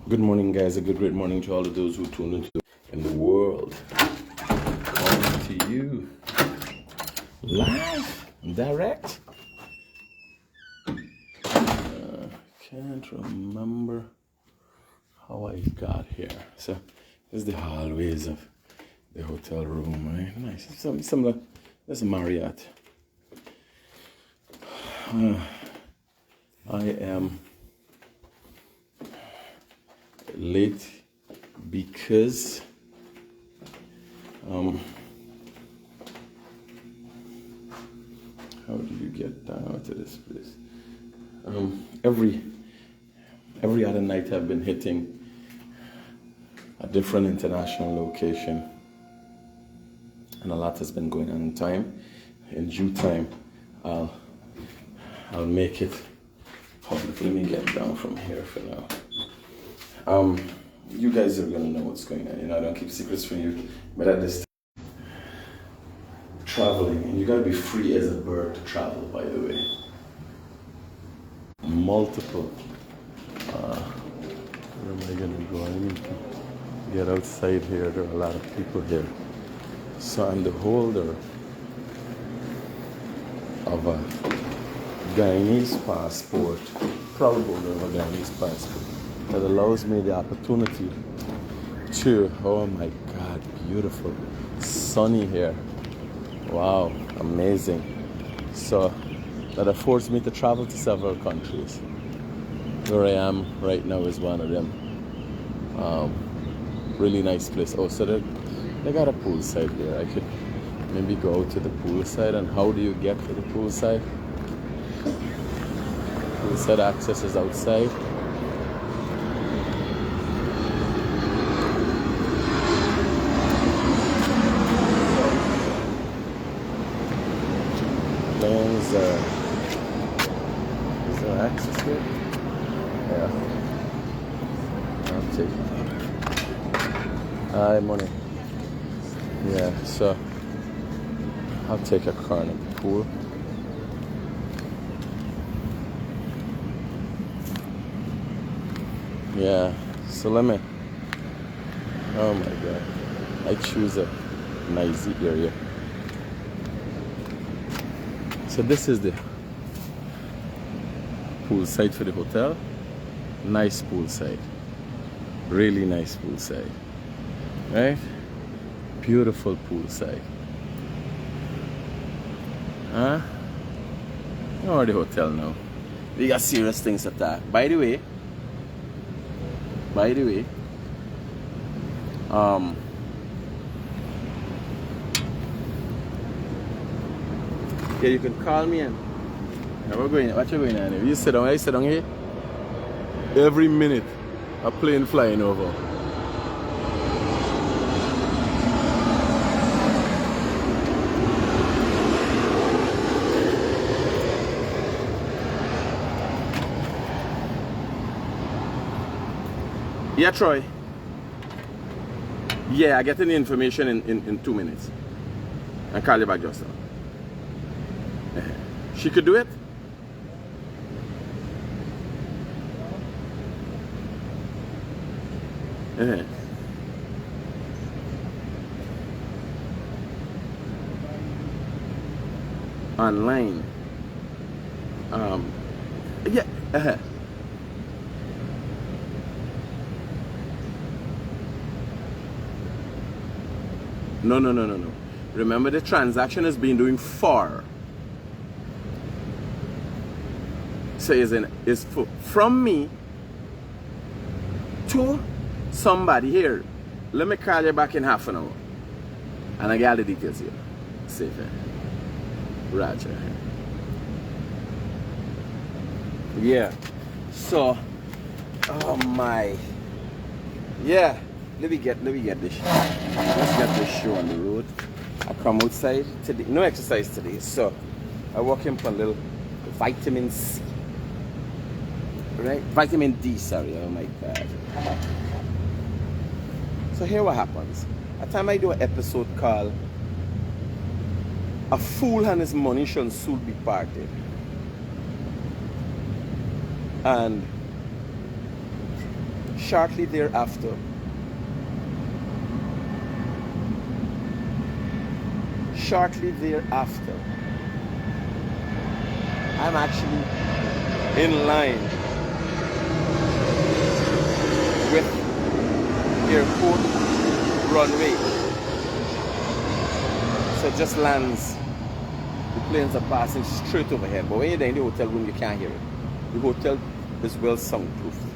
Good morning, guys. A great morning to all of those who tune into in the world. Coming to you live, direct. Can't remember how I got here. So, this is the hallways of the hotel room, right? Nice. Similar. There's a Marriott. I am late because how do you get down to this place? Every other night I've been hitting a different international location, and a lot has been going on in time. In due time, I'll make it public. Let me get down from here for now. You guys are gonna know what's going on. I don't keep secrets from you. But at this time, traveling, and you gotta be free as a bird to travel, by the way. Multiple. Where am I gonna go? I need to get outside here. There are a lot of people here. So I'm the holder of a Guyanese passport, proud holder of a Guyanese passport, that allows me the opportunity to, oh my God, beautiful, sunny here. Wow, amazing. So that affords me to travel to several countries. Where I am right now is one of them. Really nice place. Oh, so they got a poolside here. I could maybe go to the poolside. And how do you get to the poolside? Poolside access is outside. Is there access here? Yeah. I'll take it. Hi, money. Yeah, so I'll take a car in the pool. Yeah, so let me. Oh my God. I choose a nice area. So this is the pool side for the hotel. Nice pool side. Really nice pool side. Right? Beautiful pool side. Huh? Or the hotel now. We got serious things at that. By the way, yeah, you can call me and what you going on? You sit down here. Every minute a plane flying over. Yeah, Troy. Yeah, I get the information in 2 minutes. And call you back just now. She could do it? Online. Yeah. No. Remember, the transaction is being doing for. So is from me to somebody here. Let me call you back in half an hour. And I got the details here. Safe. Roger. Yeah. So, oh my. Yeah. Let me get this. Let's get this show on the road. I come outside today. No exercise today. So I walk in for a little vitamin C. Right? Vitamin D, sorry. Oh my God. So here what happens. At time I do an episode called A Fool and His Money Shall Soon Be Parted. And shortly thereafter, I'm actually in line with airport runway. So it just lands. The planes are passing straight overhead. But when you're in the hotel room, you can't hear it. The hotel is well soundproofed.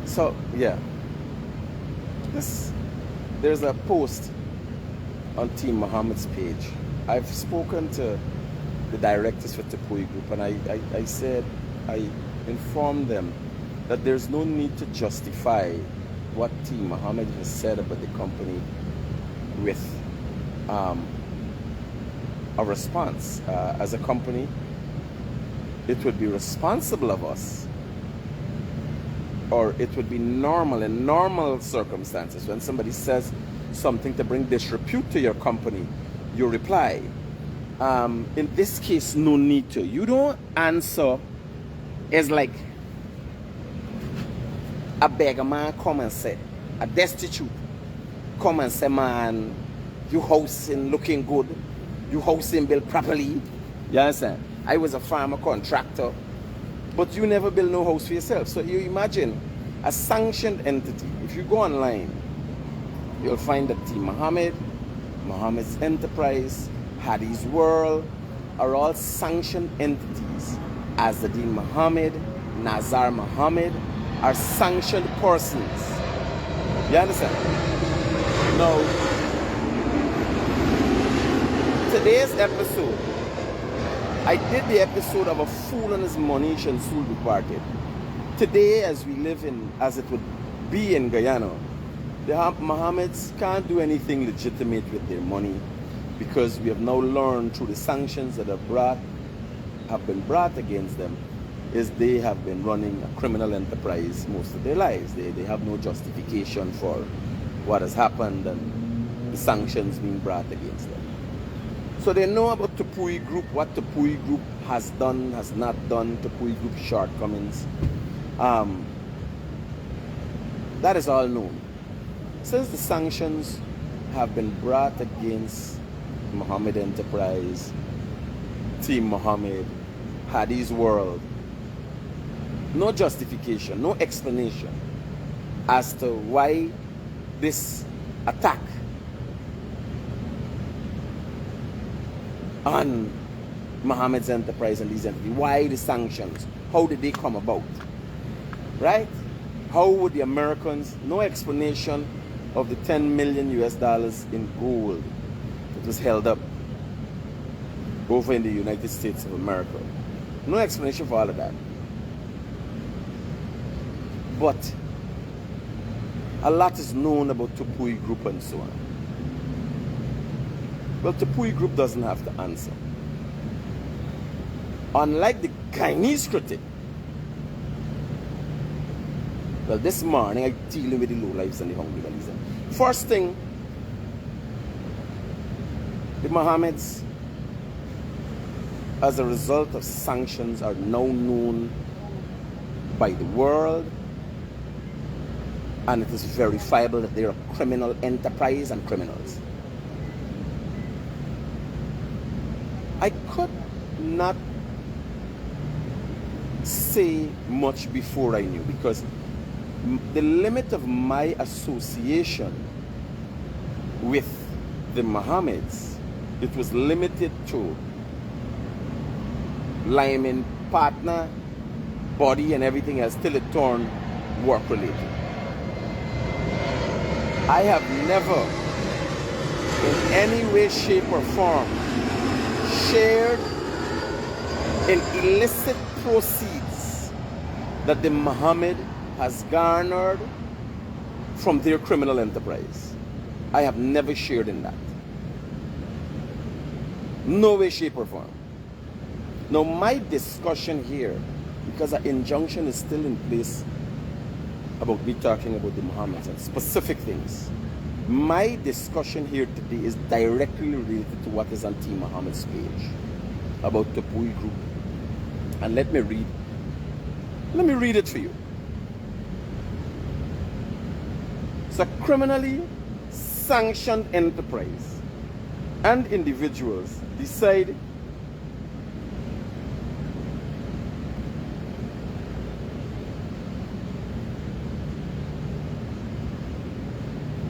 So yeah, there's a post on Team Muhammad's page. I've spoken to the directors for Tupui Group, and I informed them that there's no need to justify what Team Muhammad has said about the company with a response. As a company, it would be responsible of us, or it would be normal in normal circumstances when somebody says something to bring disrepute to your company, you reply. In this case, no need to. You don't answer as like a beggar man come and say, a destitute come and say, man, you housing looking good, you housing built properly. You understand? I was a farmer contractor, but you never build no house for yourself. So you imagine a sanctioned entity. If you go online, you'll find that Team Muhammad, Muhammad's Enterprise, Hadi's World are all sanctioned entities. Azadin Muhammad, Nazar Muhammad are sanctioned persons. You understand? Now, today's episode, I did the episode of A Fool and His Money Shall Soon Be Parted. Today, as we live in, as it would be in Guyana, the Mohammeds can't do anything legitimate with their money, because we have now learned through the sanctions that have been brought against them, is they have been running a criminal enterprise most of their lives. They have no justification for what has happened and the sanctions being brought against them. So they know about Tupui Group, what Tupui Group has done, has not done, Tupui Group shortcomings. That is all known. Since the sanctions have been brought against Muhammad Enterprise, Team Muhammad, Hadi's World, no justification, no explanation as to why this attack on Muhammad's Enterprise and these entities. Why the sanctions? How did they come about? Right? How would the Americans, no explanation of the 10 million US dollars in gold that was held up over in the United States of America. No explanation for all of that. But a lot is known about Tupui Group and so on. Well, Tupui Group doesn't have to answer. Unlike the Guyanese Critic, well, this morning I'm dealing with the lowlives and the hungry bellies. First thing, the Mohammeds, as a result of sanctions, are now known by the world, and it is verifiable that they are a criminal enterprise and criminals. I could not say much before I knew, because the limit of my association with the Mohammeds, it was limited to lineman, partner, body, and everything else, till it turned work related. I have never, in any way, shape, or form, shared in illicit proceeds that the Mohammed has garnered from their criminal enterprise. I have never shared in that. No way, shape, or form. Now, my discussion here, because an injunction is still in place about me talking about the Mohammeds and specific things, my discussion here today is directly related to what is on Team Muhammad's page about Tupui Group. And let me read it for you. It's a criminally sanctioned enterprise, and individuals decide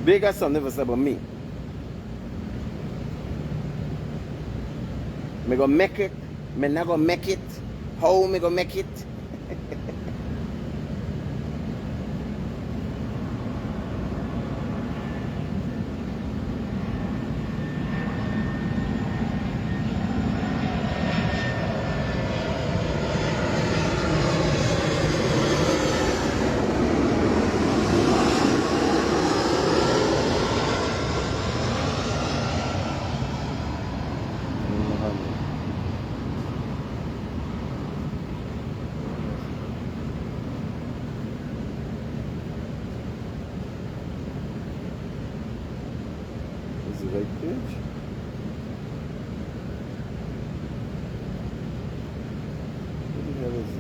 bigger son never say about me. Me go make it, me not go make it. How me go make it? Is the right page? What the hell is this?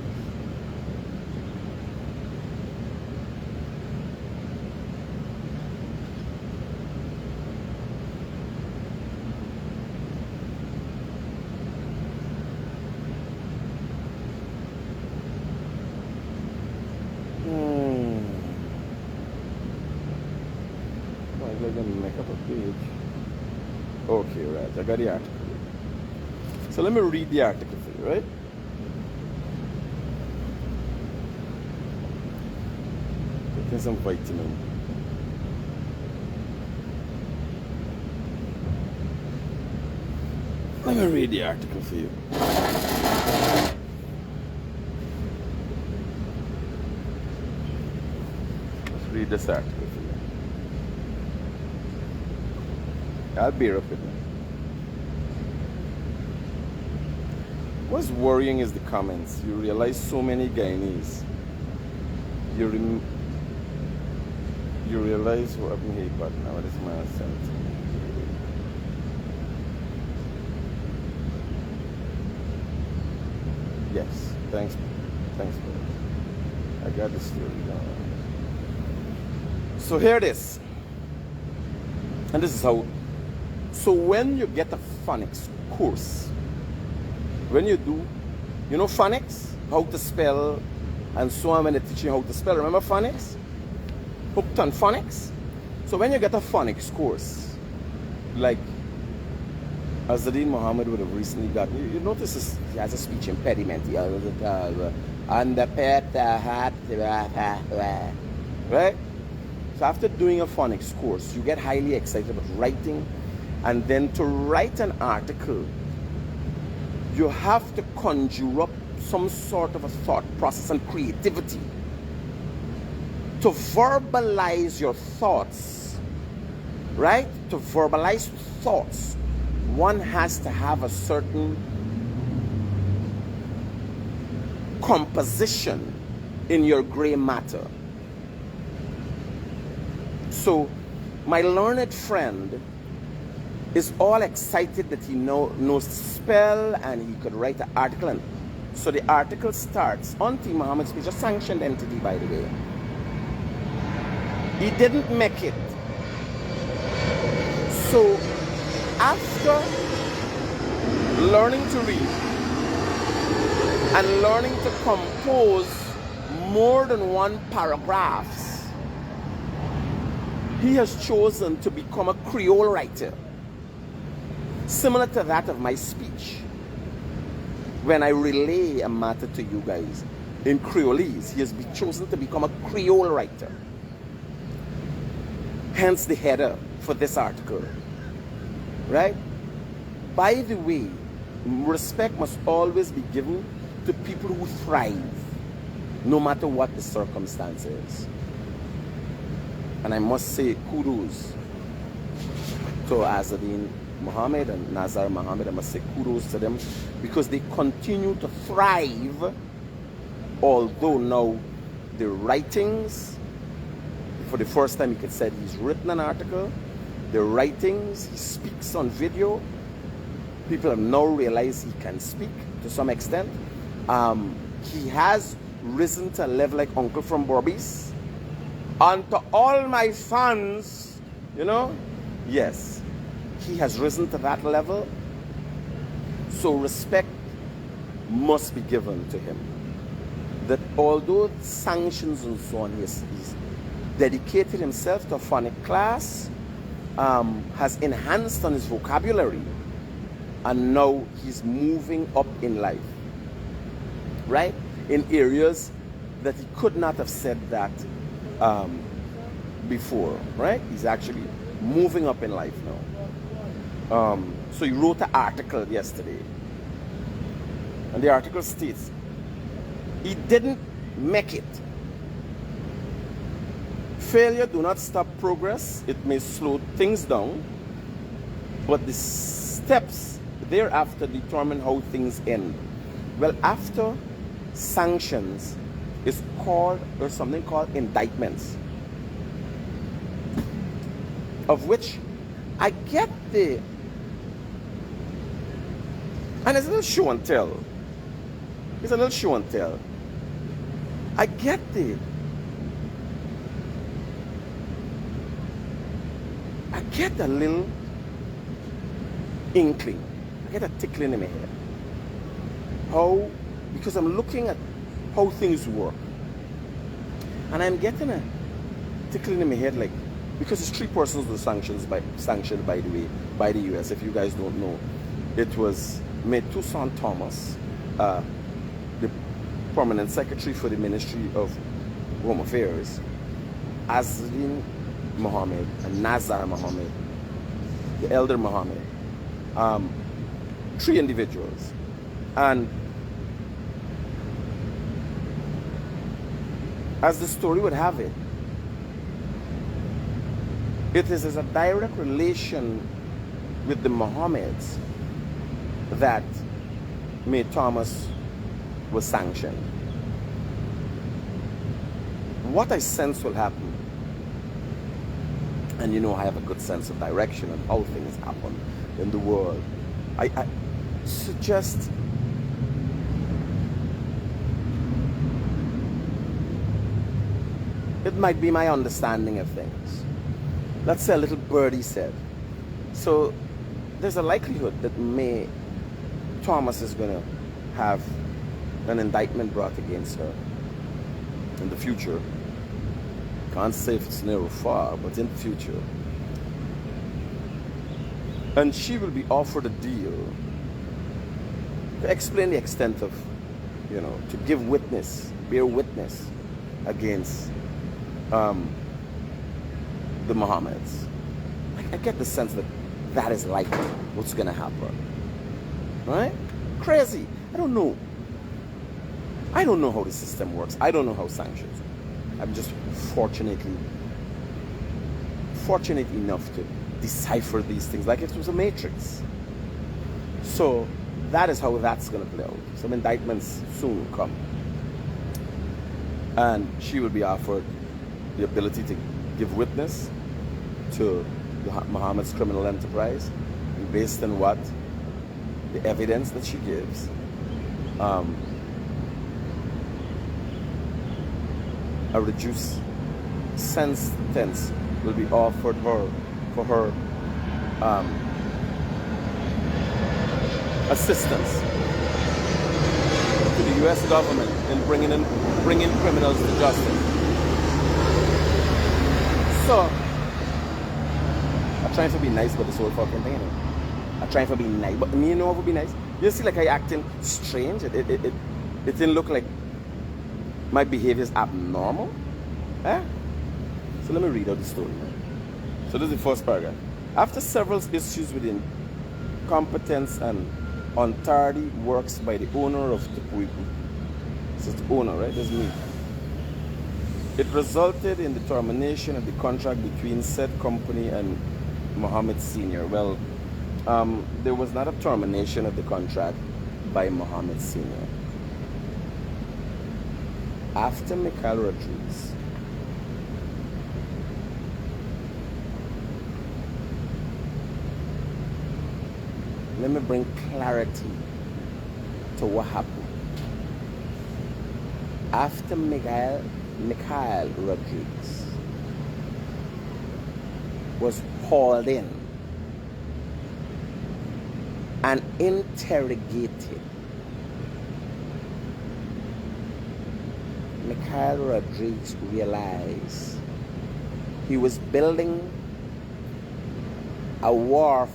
I'm going to make up a page. Okay, right. I got the article. So let me read the article for you, right? Getting some vitamin. Let me read the article for you. Let's read this article for you. I'll bear up with me. What's worrying is the comments. You realize so many Guyanese. You realize what happened here, but now this man sent. Yes, thanks, bro. I got the story down. So here it is. And this is how. So when you get a phonics course, when you do, you know phonics, how to spell, and so on, when they teach you how to spell, remember phonics? Hooked on phonics? So when you get a phonics course, like Azadeen Muhammad would have recently gotten, you notice he has a speech impediment, and the pet, right? So after doing a phonics course, you get highly excited about writing. And then to write an article, you have to conjure up some sort of a thought process and creativity. To verbalize your thoughts, right? To verbalize thoughts, one has to have a certain composition in your gray matter. So my learned friend is all excited that he knows to spell and he could write an article. And so the article starts on T. Muhammad's speech, a sanctioned entity, by the way. He didn't make it. So after learning to read and learning to compose more than one paragraphs, he has chosen to become a Creole writer. Similar to that of my speech. When I relay a matter to you guys in Creolese, he has chosen to become a Creole writer. Hence the header for this article. Right? By the way, respect must always be given to people who thrive, no matter what the circumstances. And I must say kudos to Azadeen Muhammad and Nazar Muhammad. I must say kudos to them because they continue to thrive, although now the writings, for the first time he could say he's written an article, the writings, he speaks on video, people have now realized he can speak to some extent. He has risen to a level like Uncle from Barbies, unto all my fans, you know, yes, he has risen to that level. So respect must be given to him. That although sanctions and so on, he's dedicated himself to a phonic class, has enhanced on his vocabulary, and now he's moving up in life, right? In areas that he could not have said that before, right? He's actually moving up in life now. So he wrote an article yesterday, and the article states, he didn't make it. Failure do not stop progress. It may slow things down, but the steps thereafter determine how things end. Well, after sanctions is called, or something called indictments, of which I get the, and it's a little show and tell. It's a little show and tell. I get the, I get a little inkling. I get a tickling in my head. How, because I'm looking at how things work. And I'm getting a tickling in my head, like, because it's 3 persons were sanctioned by the way, by the US. If you guys don't know, it was Toussaint Thomas, the permanent secretary for the Ministry of Home Affairs, Azlin Mohammed, and Nazar Mohammed, the elder Mohammed, 3 individuals. And as the story would have it, it is as a direct relation with the Mohammeds that May Thomas was sanctioned. What I sense will happen, and you know I have a good sense of direction and how things happen in the world, I suggest it might be my understanding of things. Let's say a little birdie said. So there's a likelihood that May Thomas is going to have an indictment brought against her in the future. Can't say if it's near or far, but in the future. And she will be offered a deal to explain the extent of, you know, to give witness, bear witness against the Mohammeds. I get the sense that that is likely what's going to happen. Right? Crazy. I don't know. I don't know how the system works. I don't know how sanctions work. I'm just fortunate enough to decipher these things like it was a matrix. So that is how that's going to play out. Some indictments soon will come. And she will be offered the ability to give witness to Muhammad's criminal enterprise. And based on what? The evidence that she gives, a reduced sentence will be offered her for her assistance to the U.S. government in bringing criminals to justice. So, I'm trying to be nice about this whole fucking thing. I'm trying to be nice, but me, you know what would be nice? You see, like I acting strange. It didn't look like my behavior is abnormal. Eh? So let me read out the story. So this is the first paragraph. After several issues with incompetence and untardy works by the owner of the Puipu, this is the owner, right? This is me. It resulted in the termination of the contract between said company and Mohammed Sr. Well, there was not a termination of the contract by Mohammed Sr. After Mikhail Rodriguez let me bring clarity to what happened. After Mikhail Rodriguez was hauled in and interrogated, Mikhail Rodriguez realized he was building a wharf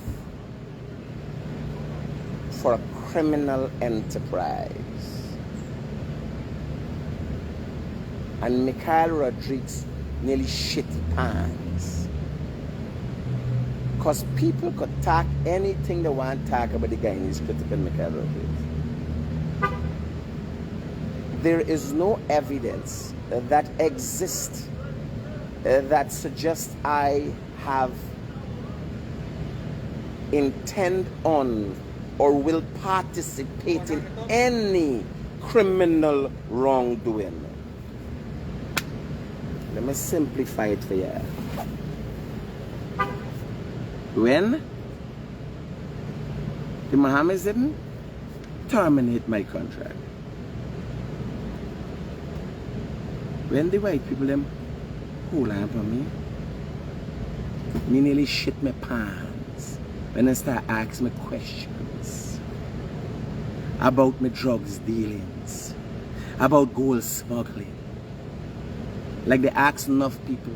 for a criminal enterprise. And Mikhail Rodriguez nearly shit his pants. Because people could talk anything they want to talk about the Guyanese Critic and Mikhail Rodriguez. There is no evidence that exists that suggests I have intent on or will participate in any criminal wrongdoing. Let me simplify it for you. When the Mohammeds didn't terminate my contract, when the white people them hold on for me nearly shit my pants when they start asking me questions about my drugs dealings, about gold smuggling. Like they ask enough people.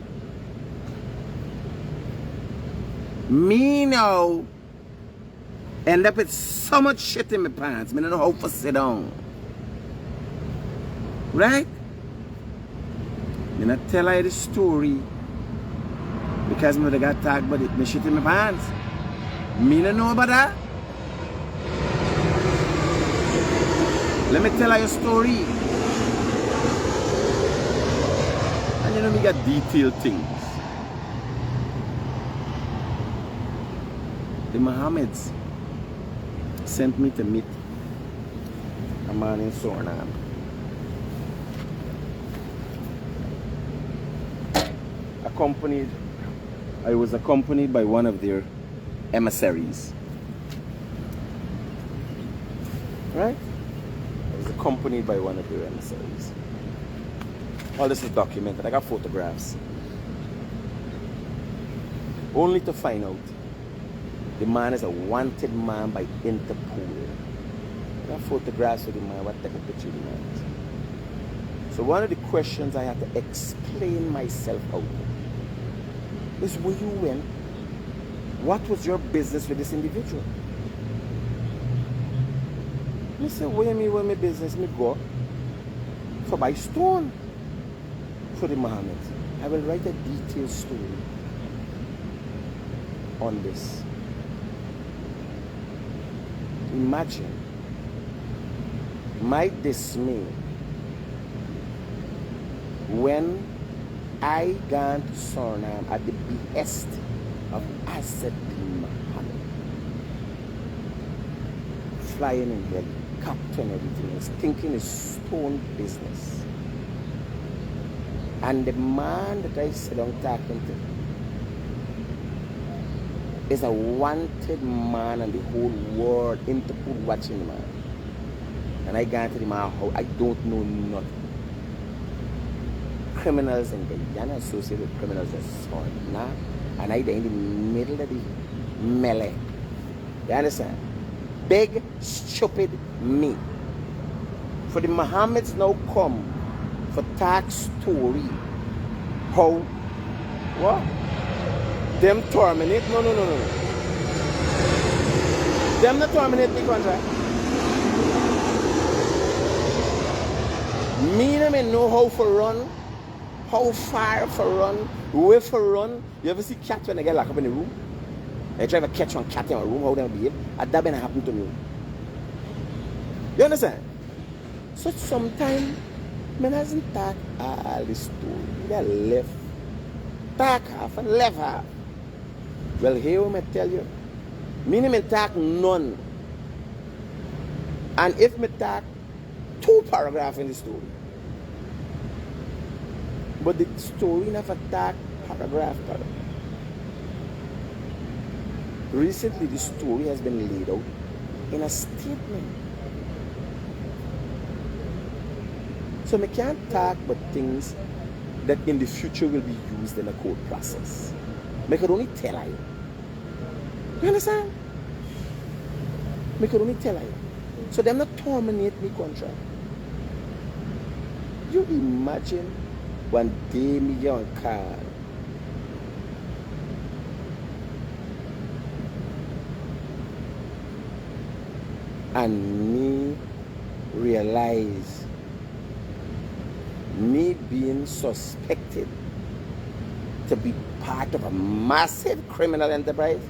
Me now end up with so much shit in my pants. I don't know how to sit down. Right? I'm not tell you the story because I got talked about it, my shit in my pants. Me don't know about that. Let me tell you a story. And you know me got detailed things. The Mohammeds sent me to meet a man in Suriname. I was accompanied by one of their emissaries. Right? I was accompanied by one of their emissaries. All this is documented. I got photographs. Only to find out the man is a wanted man by Interpol. I got photographs of the man. What type of picture the man is. So one of the questions I had to explain myself out is where you went. What was your business with this individual? I said, where my business? Me go for buy stone for the Mohammeds. I will write a detailed story on this. Imagine my dismay when I got to Suriname at the behest of Asad bin Mohammed, flying in helicopter and everything, was thinking it's stone business. And the man that I sit down talking to is a wanted man and the whole world, Interpol watching the man. And I got to the man how I don't know nothing. Criminals in Guyana associated with criminals in Suriname, and I in the middle of the melee. You understand? Big, stupid me. For the Mohammeds now come for tax story. How? What? Them terminate? No. Them not terminate the contract. Me and me know how to run, how far for run, where for run. You ever see cats when they get locked up in the room? They try to catch one cat in a room, how they behave. And that been happen to me. You understand? So sometimes, man doesn't talk all the story. They left. Talk half and left half. Well, here I tell you, me no talk none. And if me talk 2 paragraphs in the story, but the story never talk paragraph. Recently, the story has been laid out in a statement. So I can't talk about things that in the future will be used in a court process. I could only tell you. You understand? I could only tell you. So them not terminate me contract. You imagine one day me get on card. And me realize me being suspected to be part of a massive criminal enterprise.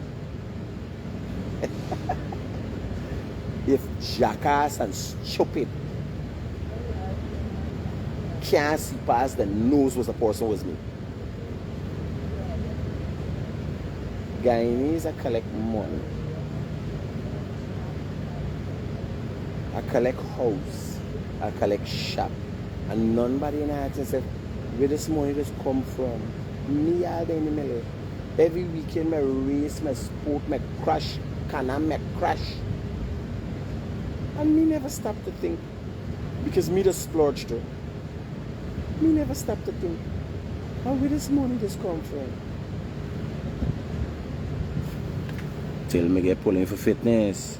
If jackass and stupid can't see past the knows was the person was me. Guyanese, I collect money. I collect house. I collect shop. And nobody in the said, where this money just come from? Me all day in the middle. Every weekend I race, my sport, my crash, can I make crash? And me never stop to think. Because me just splurge too. Me never stop to think. How where this money just come from? Till me get pulling for fitness.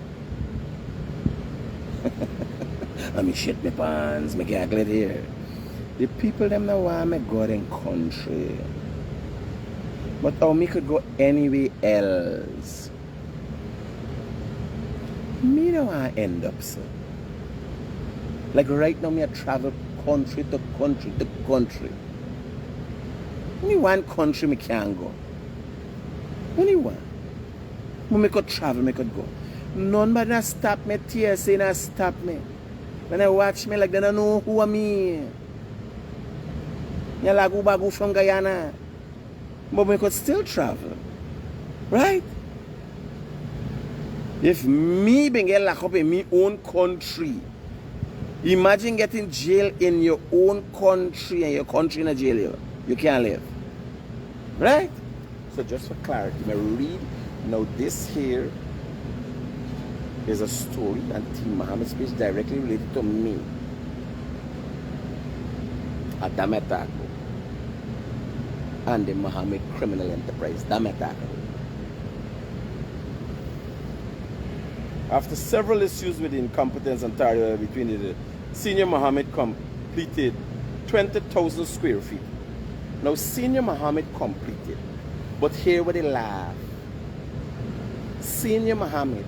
And me shit my pants, me gaggle here. The people them now want me go in country. But how me could go anywhere else? Me don't want to end up so. Like right now me I travel country to country to country. Only one country me can't go. Only one. When me could travel, me could go. Nobody stop me, TSA not stop me. When I watch me like they don't know who I me. You like go from Guyana. But we could still travel. Right? If me being get locked up in my own country, imagine getting jail in your own country and your country in a jail. You can't live. Right? So just for clarity, I read now this here is a story and T. Muhammad's speech directly related to me. Adametako. And the Muhammad criminal enterprise. Dametako. After several issues with incompetence and tarry between the Senior Muhammad completed 20,000 square feet. Now Senior Muhammad completed. But here where they laugh. Senior Muhammad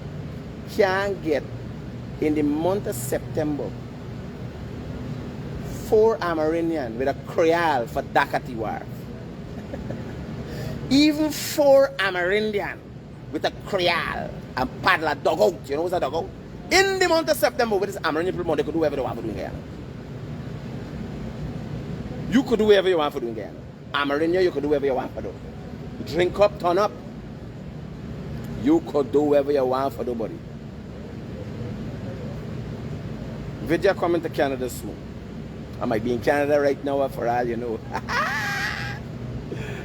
can get in the month of September 4 Amerindian with a Creole for Dakati Wharf. Even 4 Amerindian with a Creole and paddle a dugout. You know what's a dugout? In the month of September with this Amerindian people, they could do whatever they want to do in Guyana. You could do whatever you want to do in Guyana. Amerindia, you could do whatever you want to do. Drink up, turn up. You could do whatever you want to do, buddy. Video coming to Canada soon. I might be in Canada right now for all you know.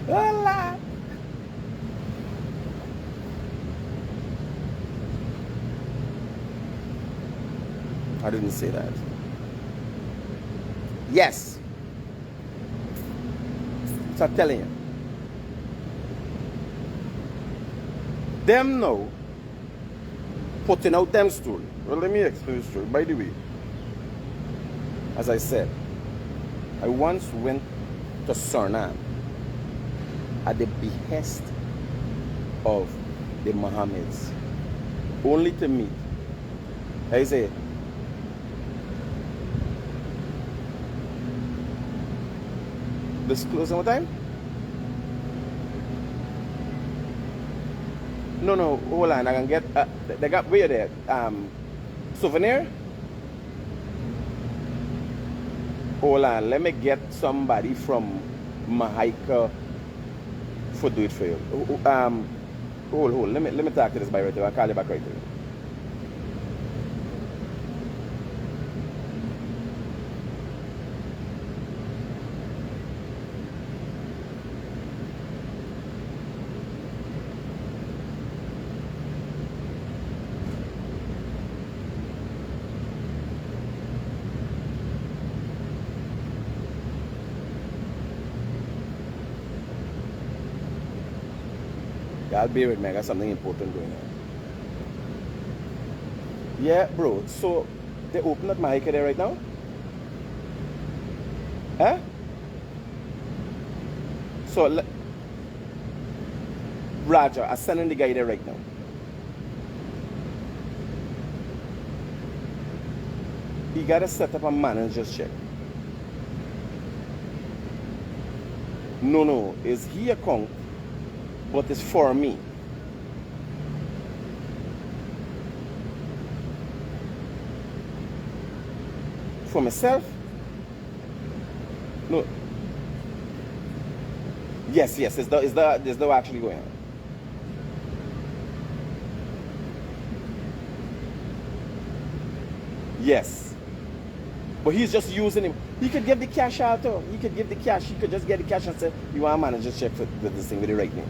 Hola. I didn't say that. Yes. So I'm telling you. Them now putting out them story. Well, let me explain the story. By the way, as I said, I once went to Suriname at the behest of the Mohammeds, only to meet. I say, this closing what time? No, hold on. I can get. They got where there? Souvenir. Hold on. Let me get somebody from Mahaika for do it for you. Hold. Let me talk to this guy right there. I'll call you back right there. Y'all bear with me, I got something important going on. Yeah, bro, so they open up my there right now? Huh? So, Roger, I'm sending the guy there right now. He got to set up a manager's check. No, it's he account, but it's for me. For myself? No. Yes, is the actually going on? Yes. But he's just using him. He could give the cash out too. He could give the cash. He could just get the cash and say, you want a manager's check for this thing with the right name.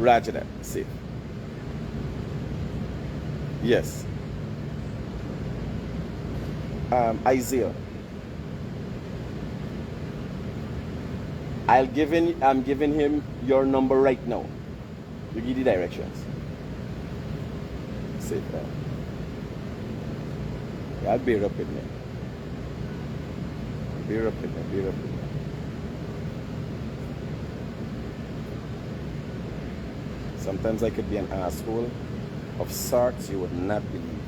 Roger that. See. Yes. Isaiah. I'm giving him your number right now. You give the directions. See that. Y'all bear up with me. Bear up with me. Sometimes I could be an asshole of sorts you would not believe.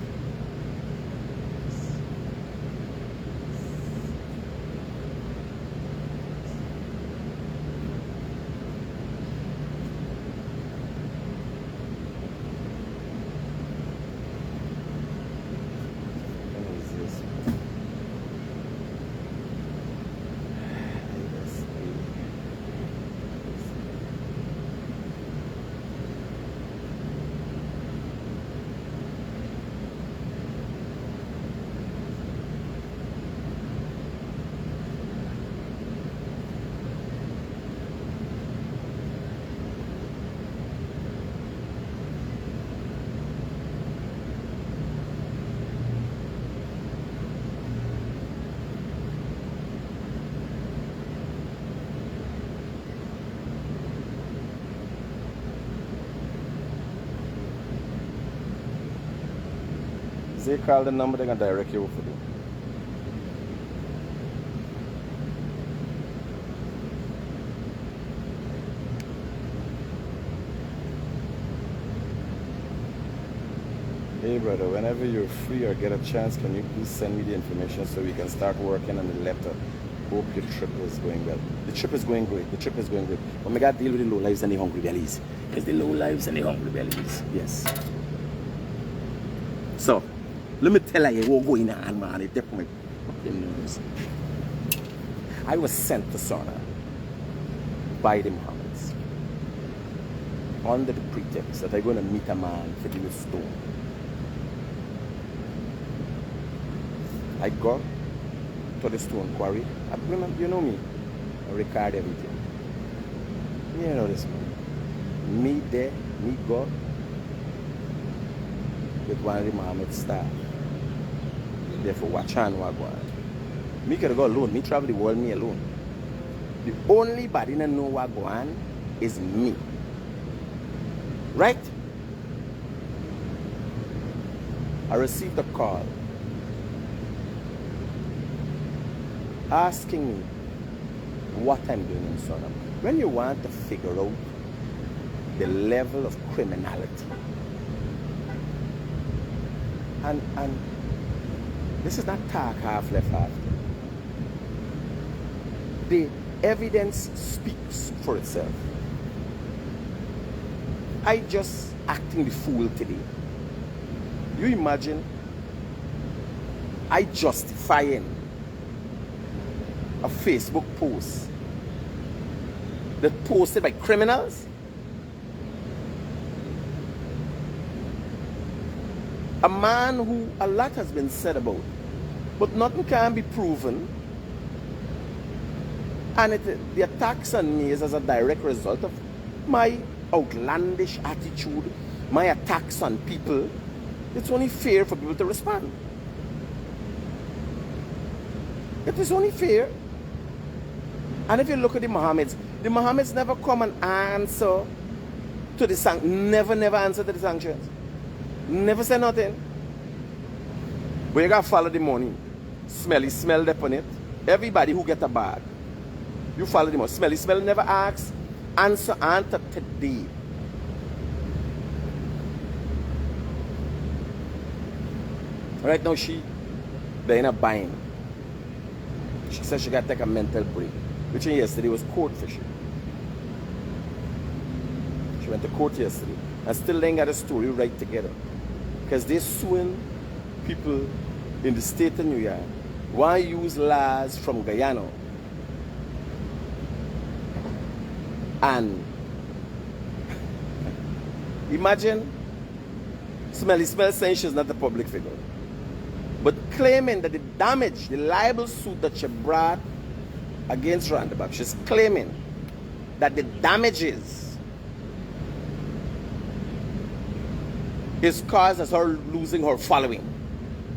They call the number, they're going to direct you for them. Hey brother, whenever you're free or get a chance, can you please send me the information so we can start working on the letter? Hope your trip is going well. The trip is going great. But we got to deal with the low lives and the hungry bellies. It's the low lives and the hungry bellies. Yes. So, let me tell you what's going on, man. It definitely fucking news. I was sent to Sana by the Mohammeds under the pretext that I'm going to meet a man for the stone. I go to the stone quarry. I remember, you know me. I record everything. You know this man. Me there, me go with one of the Mohammed staff. Therefore, watch on what go on. Me could go alone. Me travel the world me alone. The only body that know what go on is me. Right? I received a call asking me what I'm doing in Suriname. When you want to figure out the level of criminality, and this is not talk half left half. The evidence speaks for itself. I just acting the fool today. You imagine I justifying a Facebook post that posted by criminals? A man who a lot has been said about, but nothing can be proven. And the attacks on me is as a direct result of my outlandish attitude, my attacks on people. It's only fair for people to respond. It is only fair. And if you look at the Mohammeds never come and answer to the sanctions. Never answer to the sanctions. Never say nothing. But you gotta follow the money. Smell upon it. Everybody who get a bag, you follow the money. Smell never asks. Answer today. Right now they're in a bind. She said she got to take a mental break. Which yesterday was court for she. She went to court yesterday. And still they ain't got a story right together. Because they're suing people in the state of New York. Why use laws from Guyana? And imagine Smelly saying she's not a public figure. But claiming that the damage, the libel suit that she brought against Roundabout, she's claiming that the damages is caused as her losing her following.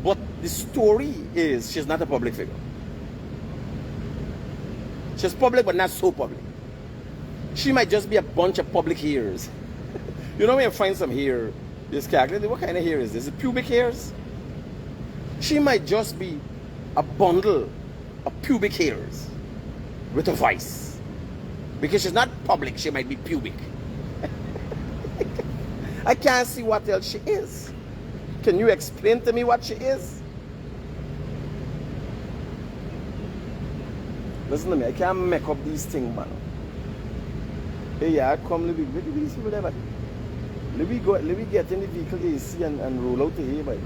But the story is she's not a public figure. She's public, but not so public. She might just be a bunch of public hairs. You know when you find some hair, this calculator, what kind of hair is this? Is it pubic hairs? She might just be a bundle of pubic hairs with a voice. Because she's not public, she might be pubic. I can't see what else she is. Can you explain to me what she is? Listen to me, I can't make up these things, man. Hey, yeah, come, let me these people there, but let me get in the vehicle AC and roll out to here, but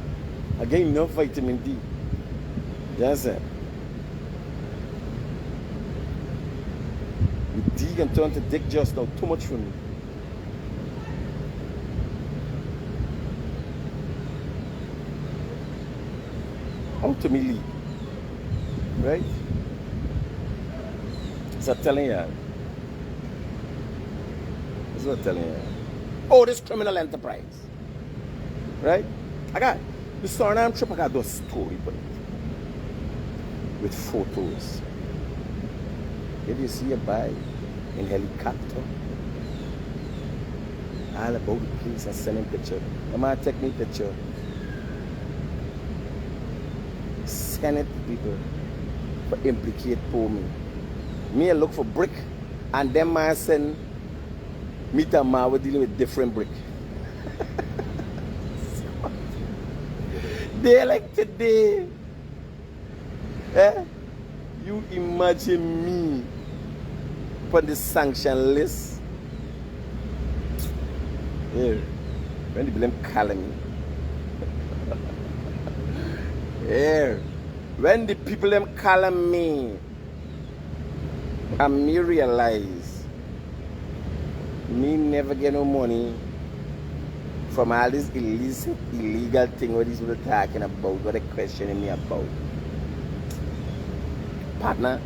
I get enough vitamin D. Yes, sir. The D can turn to dick just now, too much for me. How to me lead? Right? So I'm telling you. That's what I'm telling you. Oh, this criminal enterprise. Right? I got the Suriname trip, I got those story for it. With photos. Did you see a bike in helicopter? All about the place and sending picture. The man take me picture. Send it to people for implicate for me. Me I look for brick and them man send me to man we're dealing with different brick. They like today. You imagine me put the sanction list. Yeah. When the blame calling me. Yeah. When the people them calling me, and me realize me never get no money from all this illicit, illegal thing what these people talking about, what they questioning me about. Partner,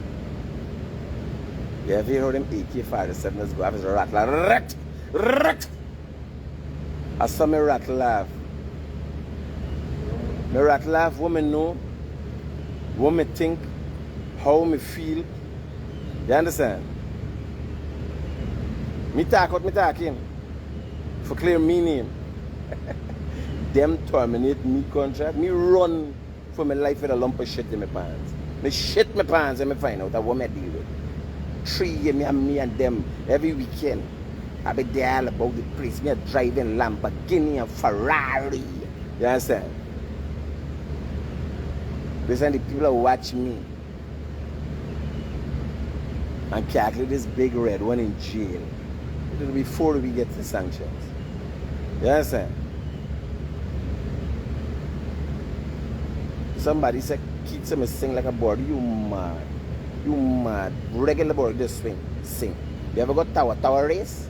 you ever heard them AK-47s go have his rattler? Rat! I saw me rattle laugh. Me rattle laugh, what me know, what me think, how me feel. You understand? Me talk what me talking. For clear meaning. Them terminate me contract. Me run for my life with a lump of shit in my pants. Me shit my pants and me find out what me deal with. 3 years me and them every weekend. I be there all about the place. Me driving Lamborghini and Ferrari. You understand? Listen, the people who watch me and calculate this big red one in jail. It'll be before we get the sanctions. You understand? Somebody said, kids me sing like a bird. You mad. You mad. Regular bird just swing. Sing. You ever got tower race?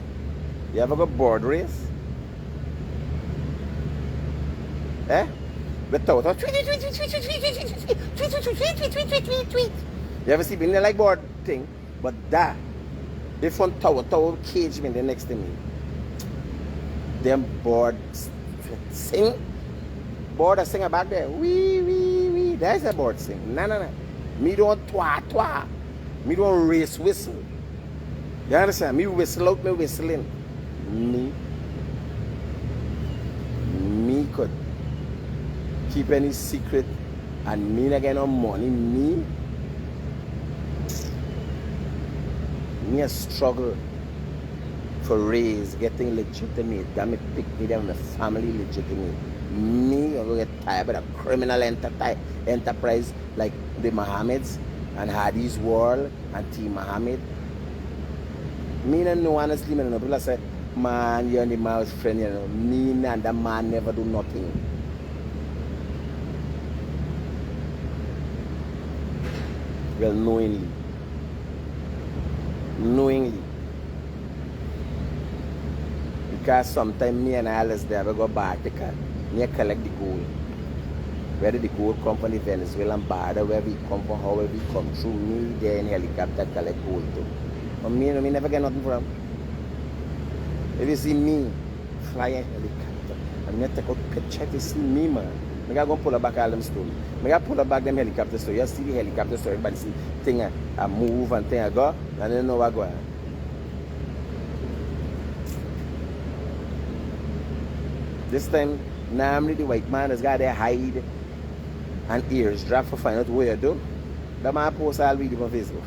You ever got board race? Eh? The tower. You ever see me like board thing? But that, if one tower cage me the next to me. Them boards sing. Board a singer back there. Wee. There's a board sing. No. Me don't twa. Me don't race whistle. You understand? Me whistle out, me whistling. Me could keep any secret and me not get no money. Me a struggle for raise, getting legitimate. That me pick me them, my family legitimate. Me, I'm going to get tired of a criminal enterprise like the Mohammeds and Hadi's World and T. Mohammed. Me don't know, honestly, man. People say, man, you're the man's friend, you know. Me and that man never do nothing. Well, knowingly. Because sometimes me and Alice there, we go back to car. Me collect the gold. Where did the gold come from? The Venezuelan border, where we come from, how we come through. Me there in helicopter collect gold too. But me never get nothing from. If you see me flying helicopter, and me take out picture to see me, man. I gotta go pull back all them stories. I gotta pull back them helicopter stories. You see the helicopter story, everybody see thing I move and thing I go, and they know what go on. This time, normally the white man has got their hide and ears drop for find out where you do. That man post all video on Facebook.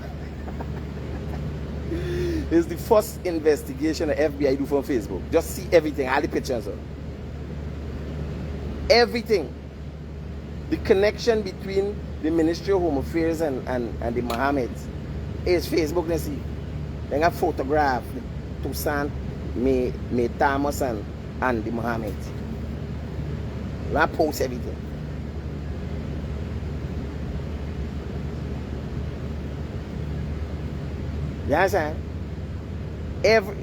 It's the first investigation the FBI do from Facebook. Just see everything, all the pictures. Everything. The connection between the Ministry of Home Affairs and the Mohammeds is Facebook. They see. They got photograph Toussaint, me Thomas and the Mohammeds. I post everything. You understand? Every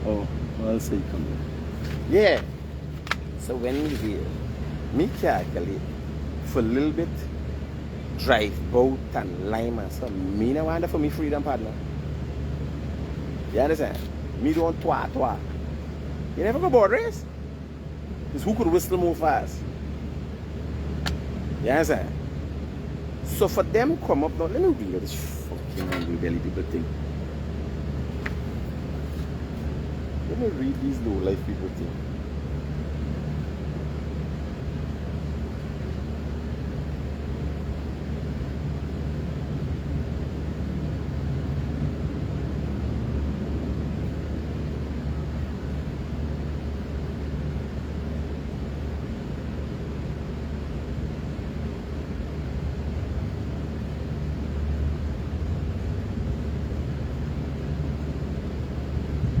Oh, I'll say come here. yeah. So when you hear me calculate for a little bit, drive boat and lime and so me no wonder for me freedom partner. You understand? Me don't twa. You never go board race. It's who could whistle more fast. You understand? So for them come up now, let me read this fucking angry belly people thing. Let me read these low life people thing.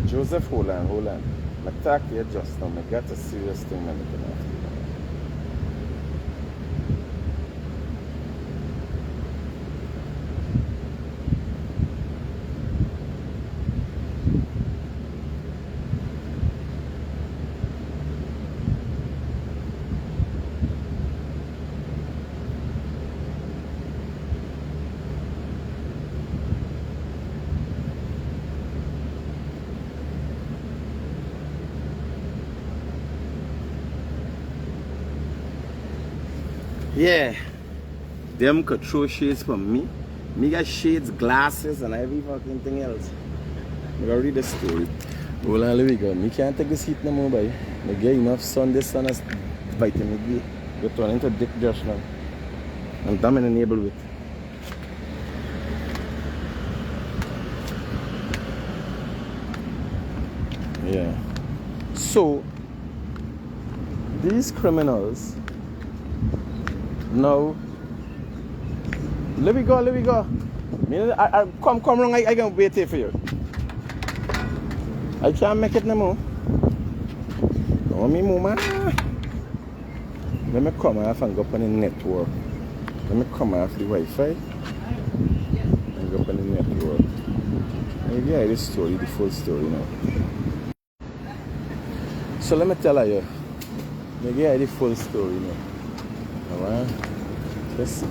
Joseph, hold on. I talk here just now. I got a serious thing I'm looking after. Yeah, them could throw shades from me. Me got shades, glasses, and every fucking thing else. I gotta read the story. Well, here we go. Me can't take this heat no more, boy. I get enough sun. This sun is biting me. You're turning into Dick Josh now. I'm damn enabled with. Yeah. So, these criminals. No. Let me go. Come wrong. I can wait here for you. I can't make it no more. No, me more, man. Let me come off and go up on the network. Let me come off the Wi-Fi and go up on the network. Maybe I this story, the full story now. So let me tell you. Maybe I the full story now. Alright, let's see.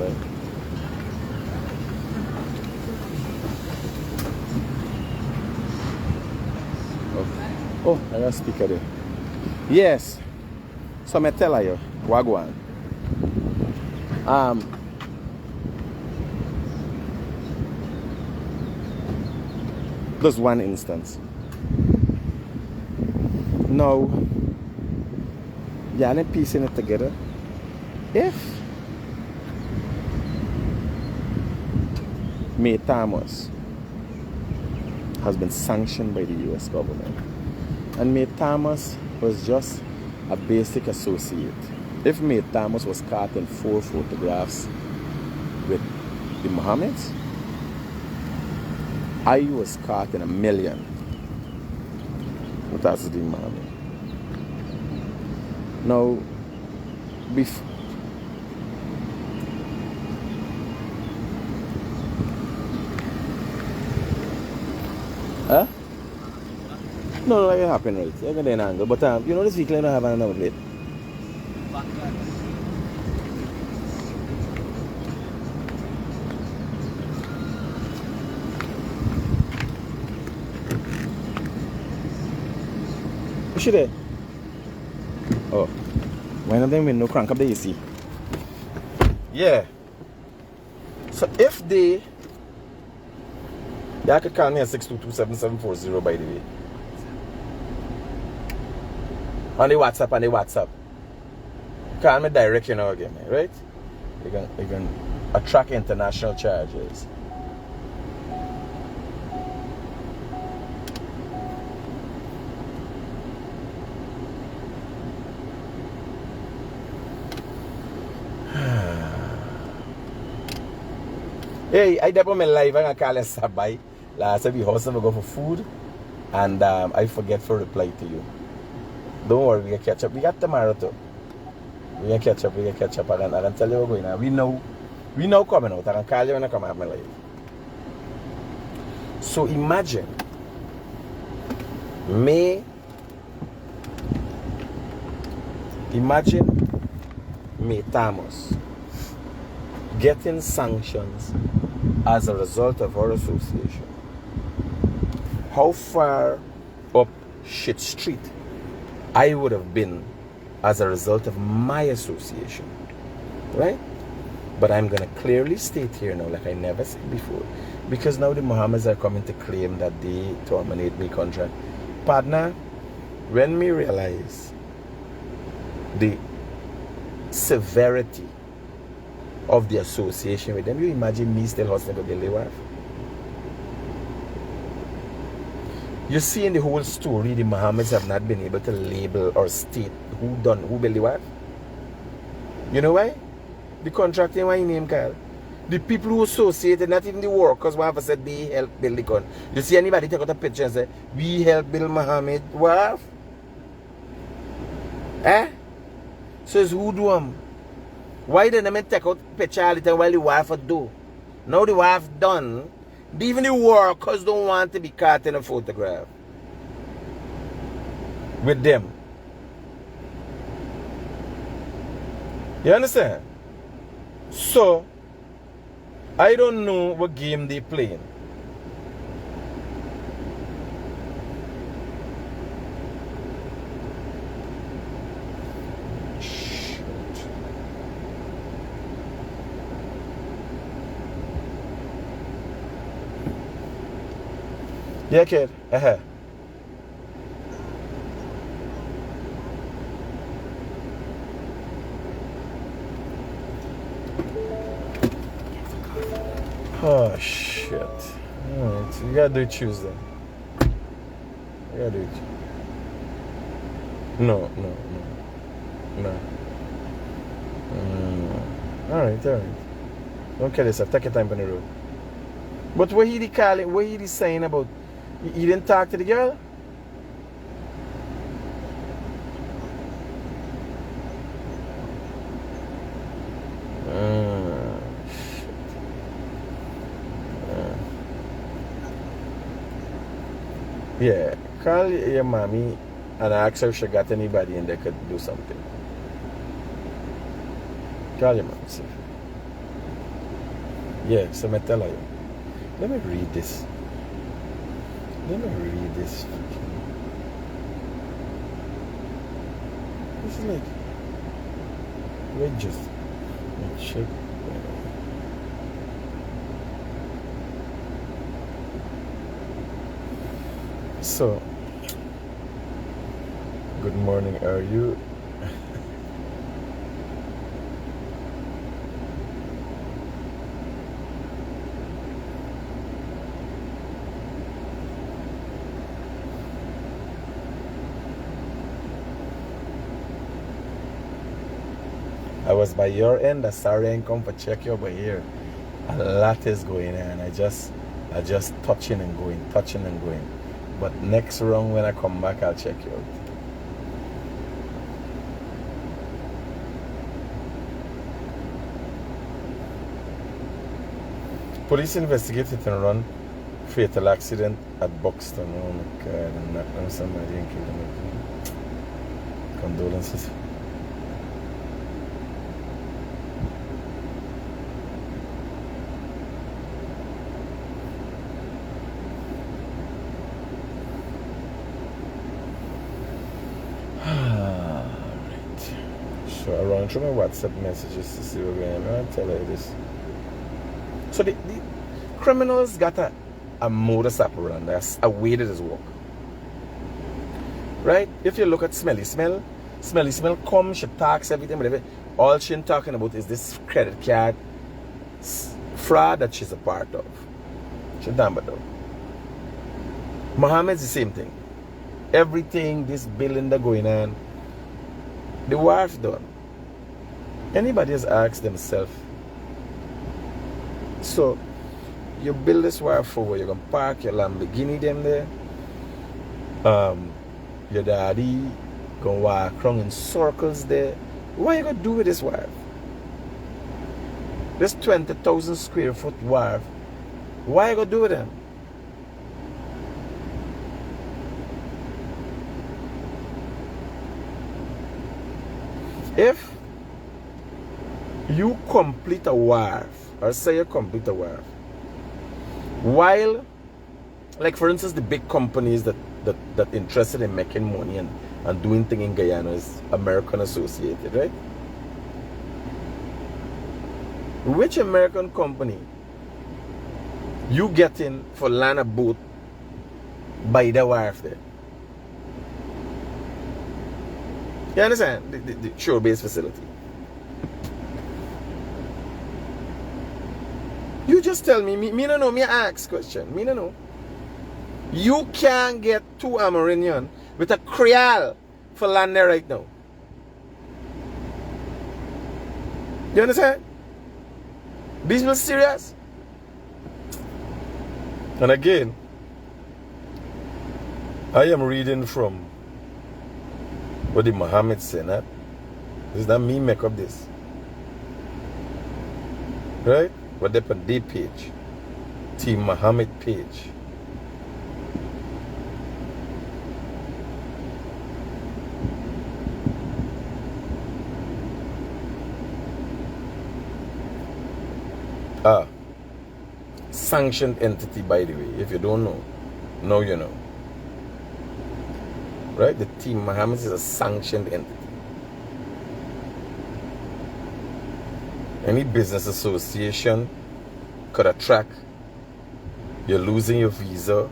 Oh, I got a speaker there. Yes. So I tell you, Wagwan. Just one instance. Now, y'all piecing it together. If May Thomas has been sanctioned by the US government, and May Thomas was just a basic associate. If May Thomas was caught in 4 photographs with the Mohammeds, I was caught in 1 million with the Mohammed. Now, before huh? No, it happened right. I got an angle, but you know this vehicle I don't have an number plate. Is she there? Oh, why not them window crank up the AC? Yeah. So if they y'all could call me at 622-7740 by the way. On the WhatsApp. Call me direct, you know, again, right? You can attract international charges. Hey, I dep on my live, I'm gonna call it Sabai. Last week, house never go for food, and I forget to reply to you. Don't worry, we can catch up. We got tomorrow too. We can catch up. I can tell you what's going on. We know coming out. I can call you when I come out my live. So imagine May Thomas getting sanctions as a result of our association. How far up shit street I would have been as a result of my association, right? But I'm gonna clearly state here now, like I never said before, because now the Mohammeds are coming to claim that they terminate my contract. Partner, when me realize the severity of the association with them, you imagine me still hustling to build a wife? You see in the whole story, the Mohammeds have not been able to label or state who built the wife. You know why? The contracting why name Kyle. The people who associated, not even the workers, one of us said they helped build the con. You see anybody take out a picture and say, we helped build Mohammed wife? Eh? So it's who do them? Why didn't they take out picture all the time while the wife would do? Now the wife done, even the workers don't want to be caught in a photograph with them. You understand? So, I don't know what game they playing. Yeah, kid. Oh shit. Alright, you gotta do it Tuesday. You gotta do it. No. Alright. Don't kill yourself. Take your time on the road. But what he calling? What he saying about? He didn't talk to the girl? Yeah, call your mommy and ask her if she got anybody in there could do something. Call your mom. See. Yeah, so I tell her. Let me read this. This is like wedges. Check. So, good morning. Are you? I was by your end. Sorry I ain't come for check you, but here a lot is going on. I just touching and going. But next round when I come back, I'll check you out. Police investigate hit and run fatal accident at Buxton. Oh my God! I'm not going somebody and kill them. Condolences. So I run through my WhatsApp messages to see what we're going to tell you this. So the criminals got a modus operandi, a way that is work. Right? If you look at Smelly Smell comes, she talks everything, whatever. All she's talking about is this credit card fraud that she's a part of. She's done but though. Mohammed's the same thing. Everything, this billing that going on, the wife's done. Anybody has asked themselves, so you build this wire forward, you're gonna park your Lamborghini them there. Your daddy gonna walk around in circles there. What you gonna do with this wire? This 20,000 square foot wire. What you gonna do with them? If you complete a wharf, or say you complete a wharf, while, like for instance, the big companies that interested in making money and doing things in Guyana is American Associated, right? Which American company you getting for land a boat by the wharf there? You understand? The shore-based facility. You just tell me no know, me ask question. Me no know. You can't get 2 Amerindian with a Creole for land there right now. You understand? Business serious? And again, I am reading from what did Muhammad say, not? Is that me make up this? Right? What they put their page. Team Muhammad page. Sanctioned entity, by the way. If you don't know, now you know. Right? The Team Muhammad is a sanctioned entity. Any business association could attract. You're losing your visa.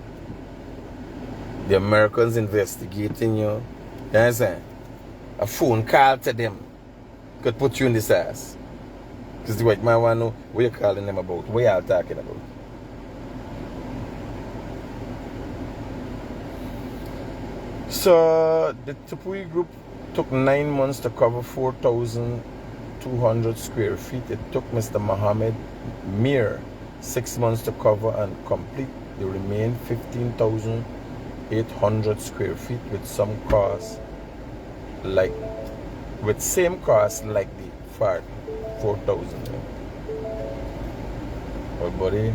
The Americans investigating you. You understand? A phone call to them could put you in this ass. Because the white man want to know what you're calling them about. What y'all talking about. So the Tupui group took 9 months to cover 4,200 square feet. It took Mr. Mohammed mere 6 months to cover and complete the remaining 15,800 square feet with some costs with same cost like the 4,000. Well, buddy,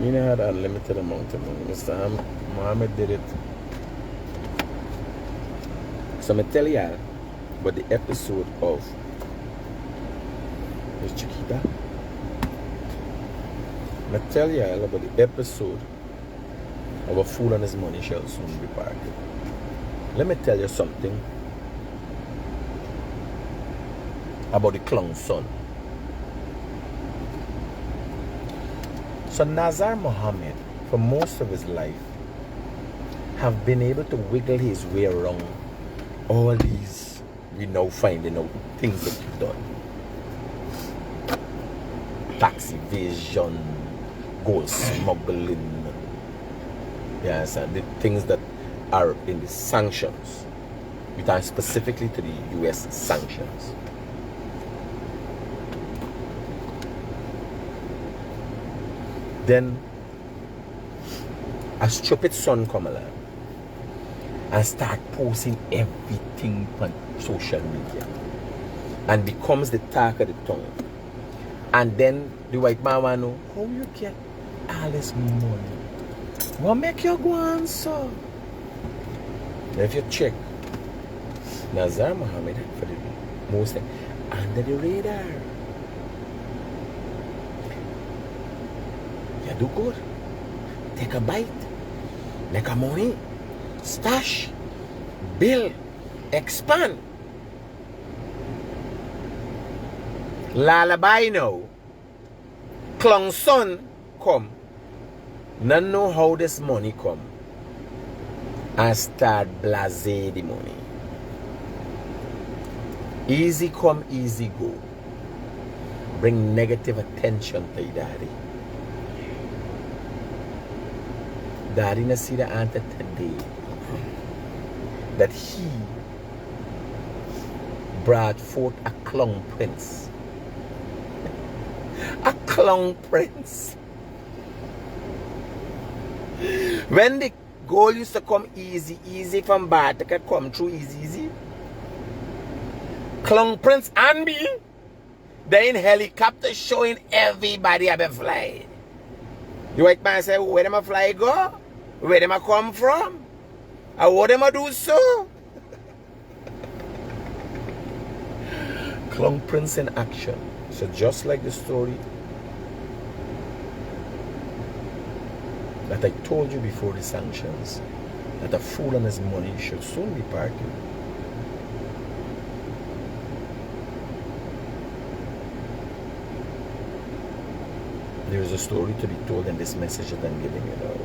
you know had unlimited amount of money. Mr. Mohammed did it. So I'm tell you about the episode of Miss Chiquita. I'm tell you about the episode of A Fool and His Money Shall Soon Be Parted. Let me tell you something about the Klong Son. So Nazar Mohammed, for most of his life, have been able to wiggle his way around all these, we now finding out things that he's done. Tax evasion, gold smuggling, yes, and the things that are in the sanctions, which are specifically to the US sanctions. Then a stupid son come along and start posting everything on social media and becomes the talk of the tongue. And then the white man want to know how you get all this money. What make you go on so? Now if you check, Nazar Mohammed for the most time under the radar. You do good. Take a bite. Make a money. Stash. Build. Expand. Lullaby now. Klong Son come. None know how this money come. And start blase the money. Easy come, easy go. Bring negative attention to your daddy. Daddy na see the answer today that he brought forth a Klong Prince. A Klong Prince. When the goal used to come easy from bad, it come through easy. Klong Prince and me, they in helicopter showing everybody how to fly. The white man say, where them a fly go? Where them a come from? And what them a do so? Klong Prince in action. So just like the story that I told you before the sanctions, that a fool and his money should soon be parted. There is a story to be told in this message that I'm giving you now.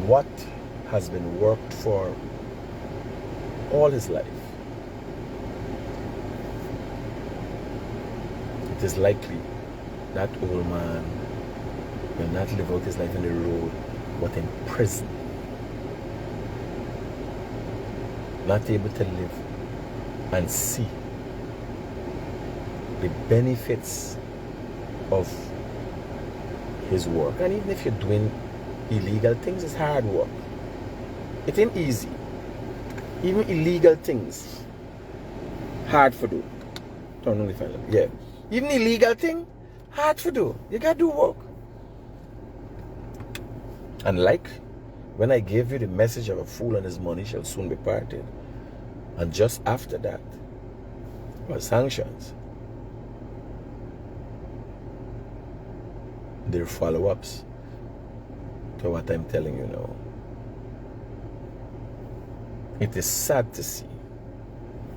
What has been worked for all his life, it is likely that old man will not live out his life on the road, but in prison. Not able to live and see the benefits of his work. And even if you're doing illegal things, it's hard work. It ain't easy. Even illegal things, hard for do. Turn on the fan. Yeah. Even illegal thing, hard for do. You gotta do work. And like when I gave you the message of a fool and his money shall soon be parted, and just after that was sanctions. There are follow-ups to what I'm telling you now. It is sad to see.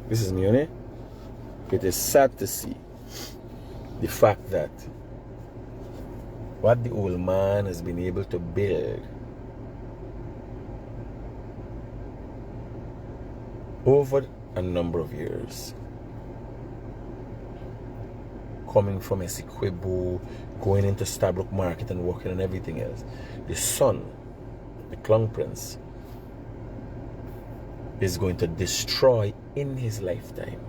This is Mune. It is sad to see the fact that what the old man has been able to build over a number of years, coming from Essequibo, going into Stabrook Market and working and everything else. The son, the Klong Prince, is going to destroy in his lifetime.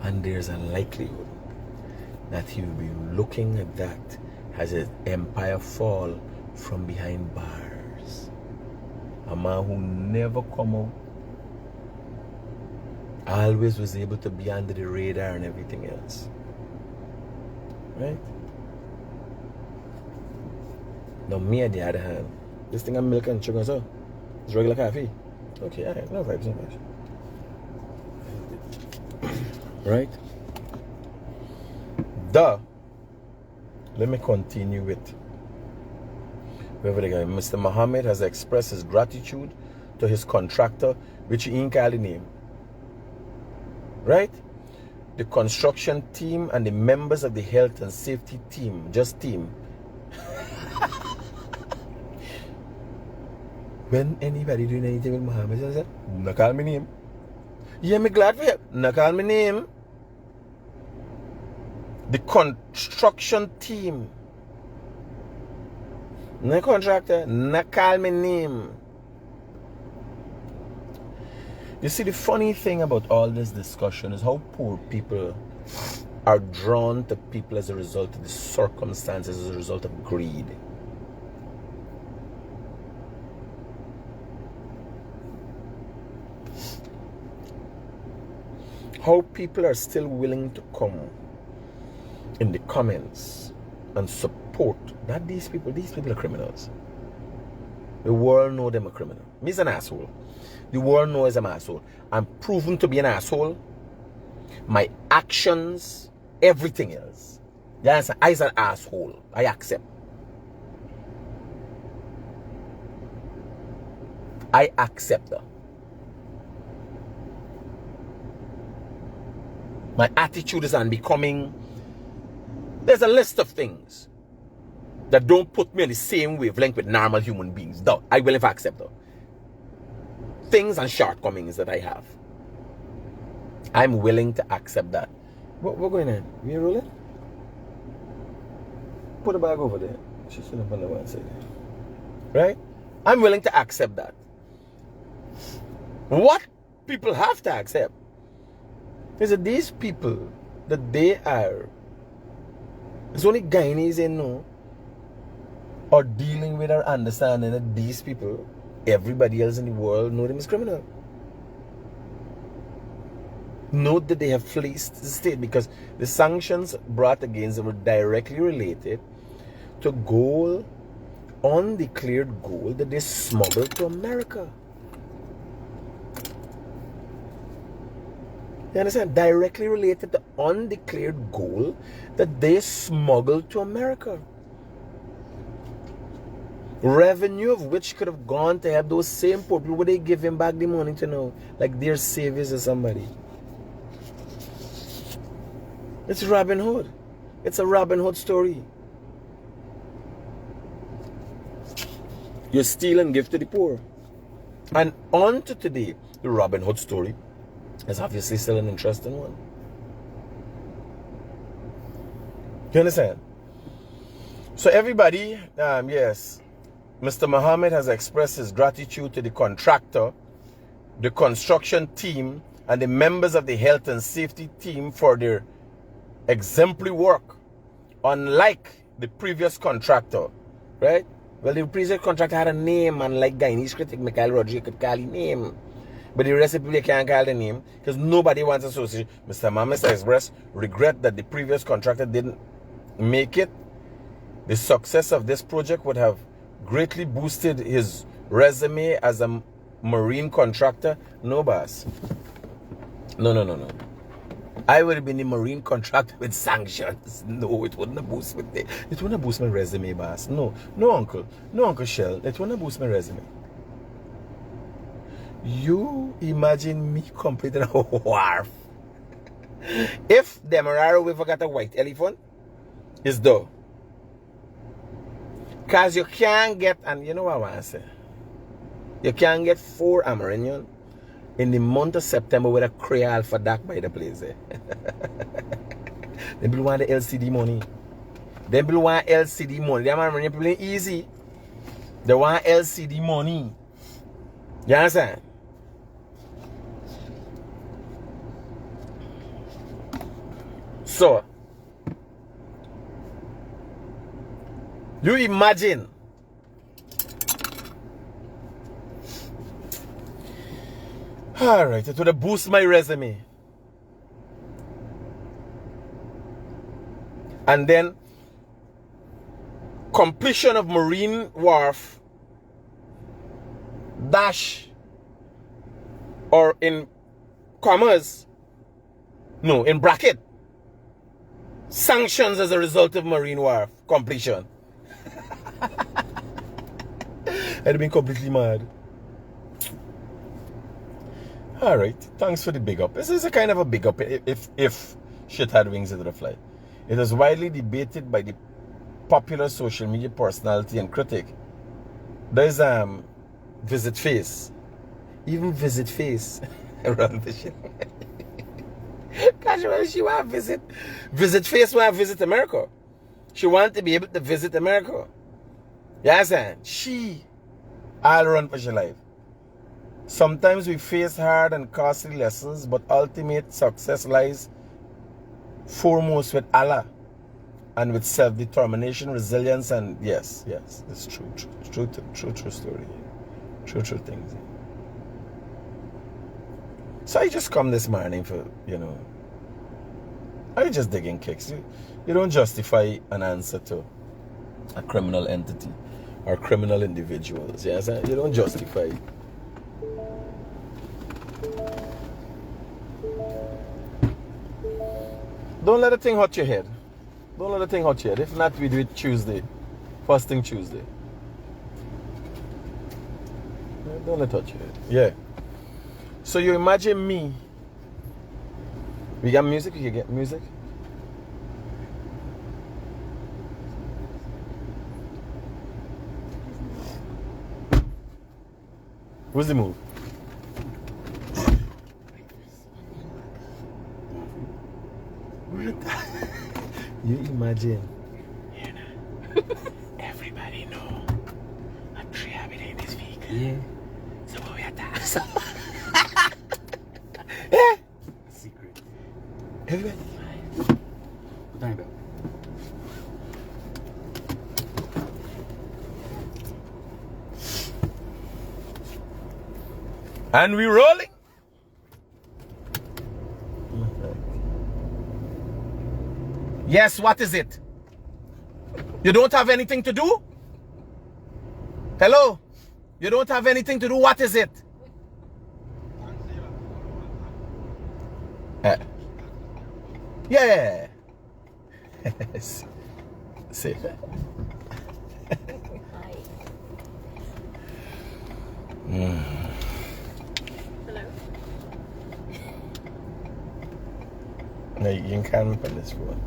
And there's a likelihood that he will be looking at that as his empire fall from behind bars. A man who never come out, always was able to be under the radar and everything else. Right? Now me on the other hand, this thing I'm milk and sugar, so it's regular coffee. Okay, alright, no vibes, no vibes. Right? Let me continue with Whoever the guy, Mr. Mohammed has expressed his gratitude to his contractor, which he ain't called the name. Right? The construction team and the members of the health and safety team, just team. When anybody doing anything with Mohammed, I said, no call me name. Yeah, me glad for you. No call me name. The construction team. No contractor, no call me name. You see, the funny thing about all this discussion is how poor people are drawn to people as a result of the circumstances, as a result of greed. How people are still willing to come in the comments and support that these people are criminals. The world know them a criminal. Me's an asshole. The world knows I'm an asshole. I'm proven to be an asshole. My actions, everything else. Yes, I'm an asshole. I accept. I accept that. My attitude is unbecoming. There's a list of things that don't put me on the same wavelength with normal human beings. Though I will never accept that. Things and shortcomings that I have. I'm willing to accept that. What going on? You roll it? Put the bag over there. She's still up on the one side. Right? I'm willing to accept that. What people have to accept is that these people that they are, it's only Guyanese they know, are dealing with or understanding that these people, everybody else in the world, know them as criminal. Note that they have fleeced the state because the sanctions brought against them were directly related to gold, undeclared gold that they smuggled to America. You understand? Directly related to undeclared gold that they smuggled to America. Revenue of which could have gone to help those same poor people. Would they give him back the money to know? Like they're saviors or somebody. It's Robin Hood. It's a Robin Hood story. You steal and give to the poor. And on to today, the Robin Hood story is obviously still an interesting one. You understand? So everybody, yes, Mr. Mohammed has expressed his gratitude to the contractor, the construction team, and the members of the health and safety team for their exemplary work. Unlike the previous contractor, right? Well, the previous contractor had a name, and like Guyanese Critic, Michael Rodriguez could call his name. But the rest of the people can't call the name because nobody wants association. Mr. Mohammed has expressed regret that the previous contractor didn't make it. The success of this project would have greatly boosted his resume as a marine contractor. No, boss. No. I would have been a marine contractor with sanctions. No, it wouldn't have boosted it. It wouldn't have boosted my resume, boss. No, uncle. No, Uncle Shell. It wouldn't have boosted my resume. You imagine me completing a wharf. If the Demerara River got a white elephant, it's though. Because you can't get, and you know what I want to say, you can't get 4 Amerindian in the month of September with a Creole for that by the place. They people want the LCD money. They people want LCD money. They Amerindian people ain't easy. They want LCD money. You understand? So, you imagine alright, it would have boosted my resume. And then completion of Marine Wharf dash or in commas, no, in bracket, sanctions as a result of Marine Wharf completion. I'd have been completely mad. Alright, thanks for the big up. This is a kind of a big up if shit had wings it would have fly. It is widely debated by the popular social media personality and critic. There's Visit Face. Even Visit Face run the shit. Cause she want to visit Face want to visit America. She want to be able to visit America. You understand? She all run for her life. Sometimes we face hard and costly lessons, but ultimate success lies foremost with Allah and with self-determination, resilience, and yes, it's true story. True things. So I just come this morning for, I just digging kicks. You don't justify an answer to a criminal entity or criminal individuals. Yes, you don't justify it. Don't let the thing hurt your head. Don't let the thing hurt your head. If not, we do it Tuesday. First thing Tuesday. Don't let it hurt your head. Yeah. So you imagine me. We got music? You can get music? What's the move? You imagine. Everybody know a tree habit in this vehicle. Yeah. So what we attack? Yeah. Secret. Everybody. What time about? And we rolling. Yes, what is it? You don't have anything to do? Hello? You don't have anything to do? What is it? Yeah. See. Hello. No, you can come on this one.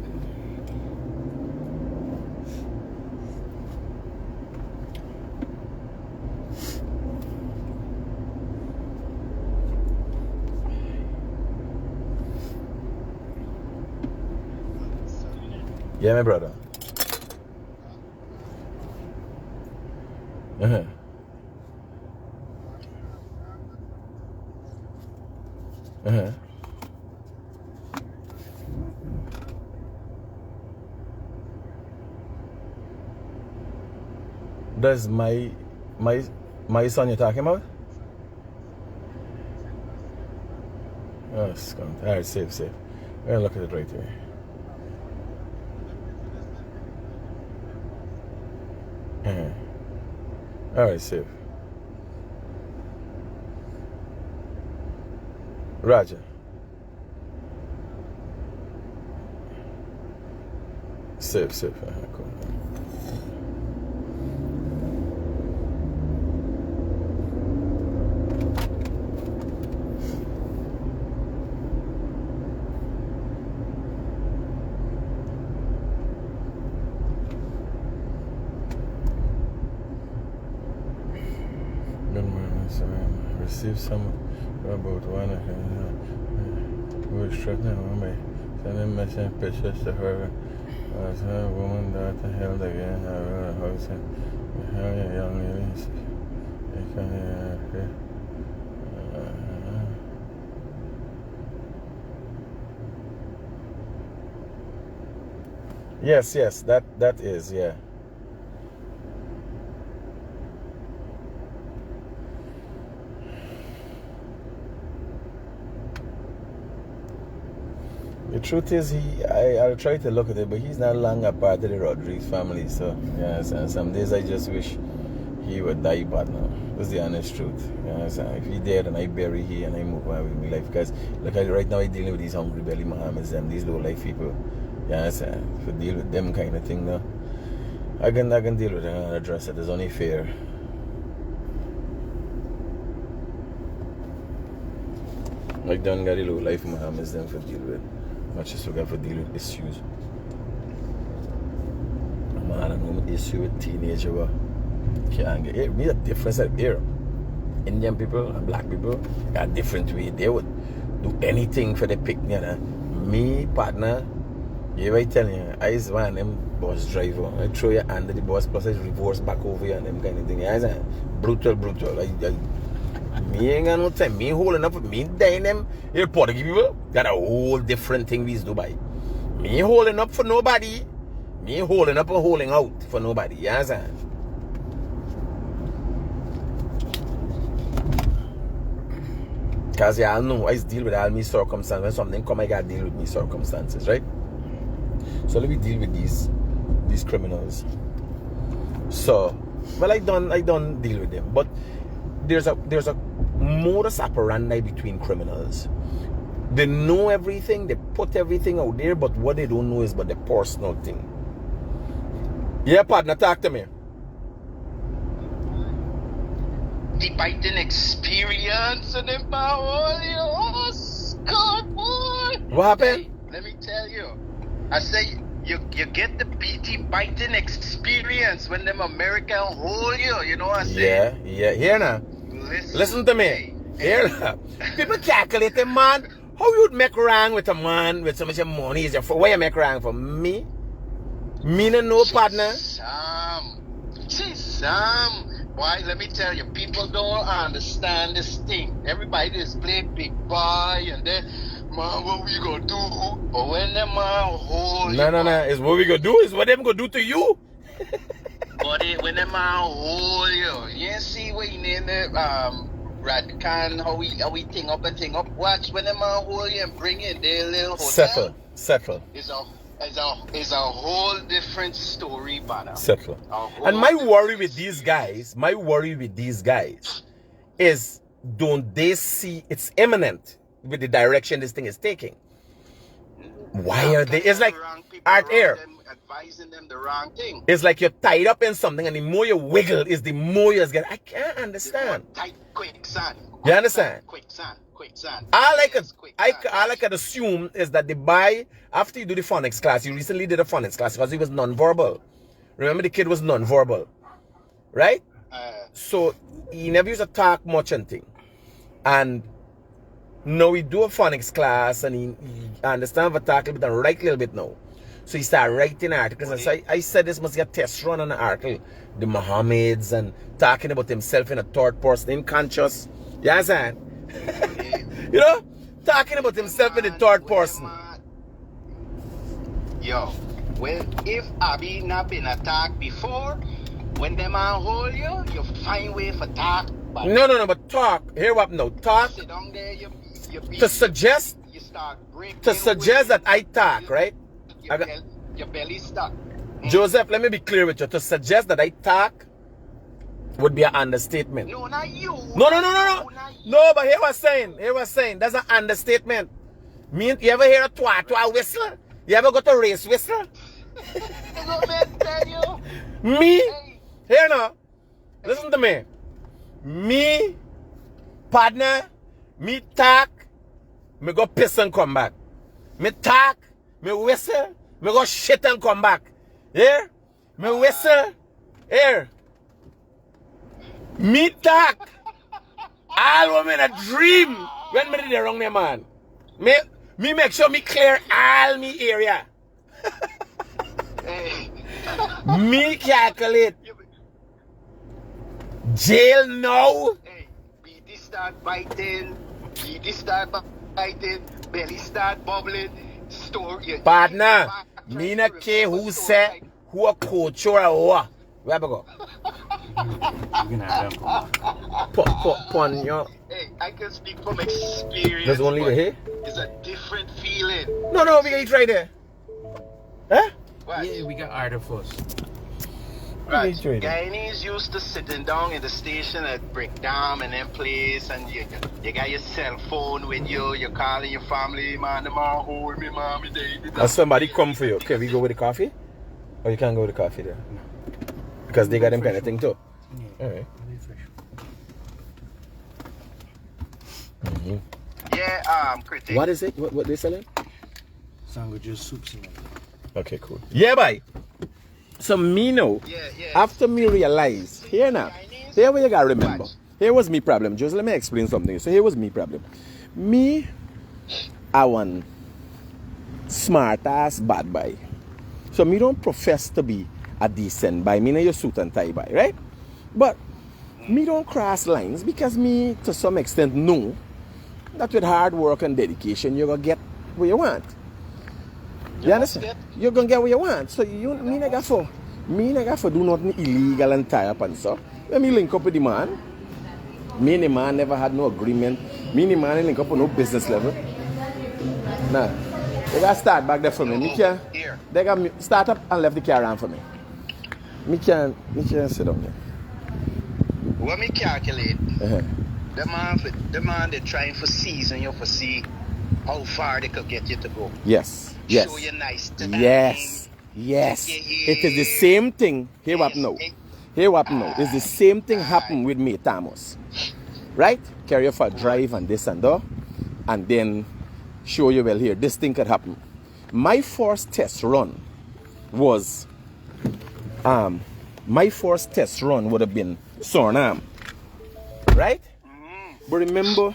Yeah, my brother. Uh-huh. Uh-huh. That's my son you're talking about? Oh, scum. Alright, safe. We're gonna look at it right here. Alright, safe. Roger. Safe. Cool. Receive some about one who is threatening me, sending message pictures to her as a woman that held again her house and a young lady. Yes, that is, yeah. The truth is, I'll try to look at it, but he's not long a part of the Rodriguez family, so yes, and some days I just wish he would die, but no, that's the honest truth. Yes, if he dead and I bury he and I move on with my life, because right now I'm dealing with these hungry belly Mohammeds and these low life people. Yes, if I deal with them kind of thing now, I can deal with it and address it. It's only fair. Like done got the low life mom is them for deal with. Not just got for deal with issues. Man, I know an issue with teenager who can't get here. We a different set here. Indian people and black people got different way. They would do anything for the pick, you know. Me, partner, you ever tell you, I is one of them bus driver. I throw your hand at the bus plus I reverse back over you and them kind of thing. I say, brutal. Me ain't got no time. Me holding up with me dying them. Here, Portuguese people got a whole different thing we do by. Me holding up for nobody. Me holding up or holding out for nobody. You understand? Because y'all know I deal with all my circumstances. When something come, I gotta deal with my circumstances, right? So let me deal with these criminals. So, well, I don't deal with them. But there's a modus operandi between criminals. They know everything, they put everything out there, but what they don't know is but the personal thing. Yeah, partner, talk to me. The biting experience and them power, oh, God, boy. What happened? Hey, let me tell you. I say you get the BT biting experience when them American hold you. You know what I say? Yeah. Here now. Listen to me. Here now. People calculating, man. How you'd make wrong with a man with so much money? Is your why you make wrong for me? Me no partner. Sam. Why? Let me tell you, people don't understand this thing. Everybody just play big boy and then, man, what we gonna do? But when them man hold you, No. It's what we gonna do. Is what them gonna do to you. But when them man hold you ain't see what you name it, Radcan, how we thing up and thing up. Watch when them man hold you and bring in their little hotel. Settle. It's a whole different story, brother. Settle. And my worry with these guys is don't they see it's imminent with the direction this thing is taking? Why are they? It's like art air. Advising them the wrong thing. It's like you're tied up in something, and the more you wiggle, is the more you get. I can't understand. Tight quicksand. You understand? Quicksand. I could assume is that they buy after you do the phonics class. You recently did a phonics class because he was non-verbal. Remember the kid was non-verbal, right? So he never used to talk much and thing. And now we do a phonics class and he understand what talk a little bit and write a little bit now. So he started writing articles. And so I said this must be a test run on an article. The Mohammeds and talking about himself in a third person, unconscious. You understand? You know? Talking about himself in the third person. Yo, well, if Abby not been attacked before, when them man hold you, you find way for talk. No, but talk. Hear what now? Talk. Sit down there, you to suggest that I talk, right? Your belly stuck. Joseph, let me be clear with you. To suggest that I talk would be an understatement. No, not you. No. No, but here was saying. That's an understatement. You ever hear a twa whistle? You ever got a race whistle? Me? Here now. Listen to me. Me, partner, me talk, me go piss and come back. Me talk, me whistle, me go shit and come back. Here? Me whistle. Here. Me talk. All women a dream when me did the wrong name, man. Me make sure me clear all me area. Me calculate. Jail now. Hey, BD start biting, belly start bubbling, story. Partner, me not care who said, who a coach or a what. Where we go? You can have them. Pon yo. Hey, I can speak from experience. There's only the here? It's a different feeling. No, we can eat right there. Huh? What? Yeah, we got artificial. Right. Guyanese used to sitting down in the station at breakdown and then place, and you got your cell phone with you, you're calling your family, man, the man hold me, mommy, daddy. Has somebody come for you? Okay, we go with the coffee? Or you can't go with the coffee there? Because they got them kind of thing too. Yeah. Alright. Yeah, Critic. What is it? What they selling? Sandwiches, soups, and Okay, cool. Yeah, bye. So me know, after me realize, here now, here where you gotta remember. Here was me problem. Just let me explain something. So here was me problem. Me, I want smart ass bad boy. So me don't profess to be a decent boy. Me know your suit and tie boy, right? But me don't cross lines because me, to some extent, know that with hard work and dedication, you're gonna get what you want. You understand? You're gonna get what you want. So me not got for do nothing illegal and tie up and stuff. When me link up with the man, me and the man never had no agreement. Me and the man link up on no business level. Nah. They gotta start back there for me. They got start up and left the car around for me. Me can't sit down there. When me calculate, the man they trying for season you for see how far they could get you to go. Yes. Show you nice time. Yes. It is the same thing. Hear what now. It's the same thing happened with me, Thomas. Right? Carry you for a drive and this and that. And then show you well here. This thing could happen. My first test run was would have been Suriname. Right? But remember,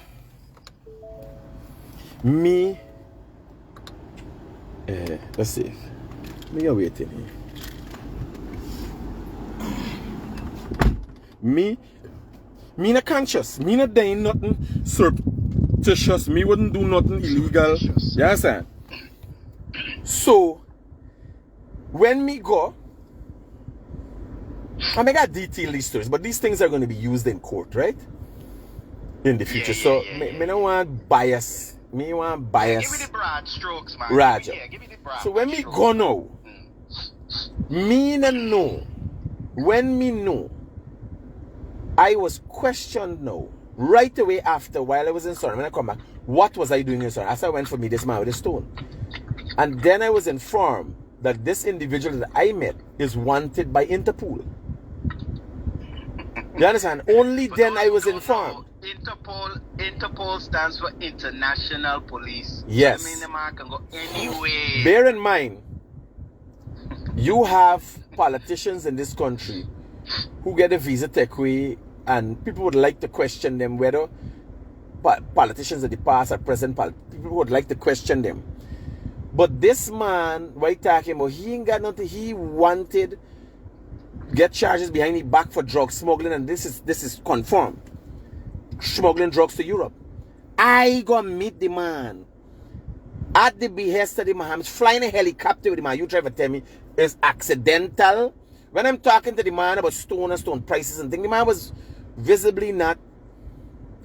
me let's see. Me are waiting here. Me not conscious. Me not doing nothing surreptitious. Me wouldn't do nothing illegal. You understand? So when me go, I may got detail these stories, but these things are going to be used in court, right? In the future. Me don't want bias. Me want bias. Give me the broad strokes, man. Roger. Give me the broad So when me strokes. go now, me no know. When me know, I was questioned now. Right away after, while I was in Suriname, when I come back, what was I doing in Suriname? After I went for me this man with a stone. And then I was informed that this individual that I met is wanted by Interpol. You understand? Only then I was informed. Interpol stands for International Police. Yes. I mean, the man can go anywhere. Bear in mind, you have politicians in this country who get a visa take away, and people would like to question them whether politicians of the past or present, people would like to question them. But this man, what he talking about, he ain't got nothing. He wanted get charges behind his back for drug smuggling, and this is confirmed. Smuggling drugs to Europe. I go meet the man at the behest of the man. Flying a helicopter with the man. You driver tell me is accidental. When I'm talking to the man about stone prices and things, the man was visibly not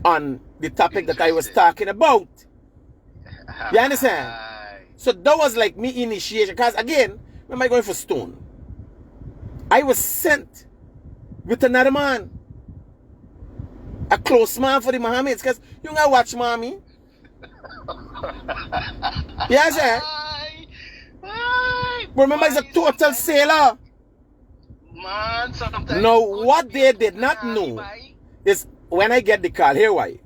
on the topic that I was talking about. You understand? So that was like me initiation. Because again, when am I going for stone? I was sent with another man. A close man for the Mohammeds. Because you gotta watch mommy. Yes, sir. But remember, he's a total sailor. Man, sometimes now, what they did not know is when I get the call, here why.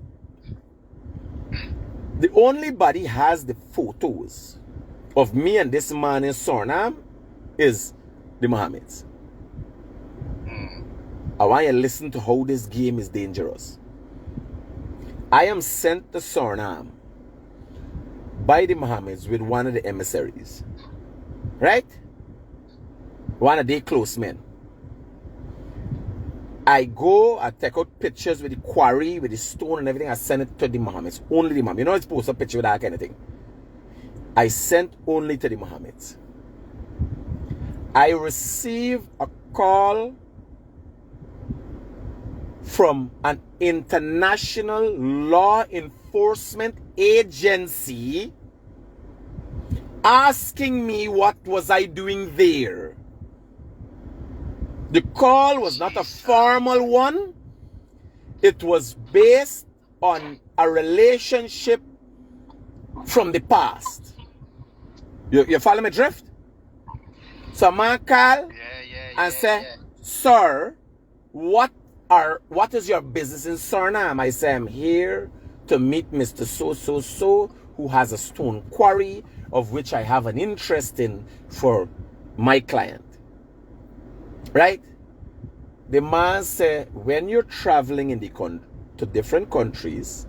The only body has the photos of me and this man in Suriname is the Mohammeds. I want you to listen to how this game is dangerous. I am sent to Suriname by the Mohammeds with one of the emissaries. Right? One of their close men. I go, I take out pictures with the quarry, with the stone and everything. I send it to the Mohammeds. Only the Mohammeds. You know it's post a picture with that kind of thing. I sent only to the Mohammeds. I receive a call from an international law enforcement agency asking me what was I doing there. The call was not a formal one. It was based on a relationship from the past. You follow me drift? So a man call and say, sir, what is your business in Suriname? I say, I'm here to meet Mr. So, who has a stone quarry of which I have an interest in for my client. Right? The man said, when you're traveling in to different countries,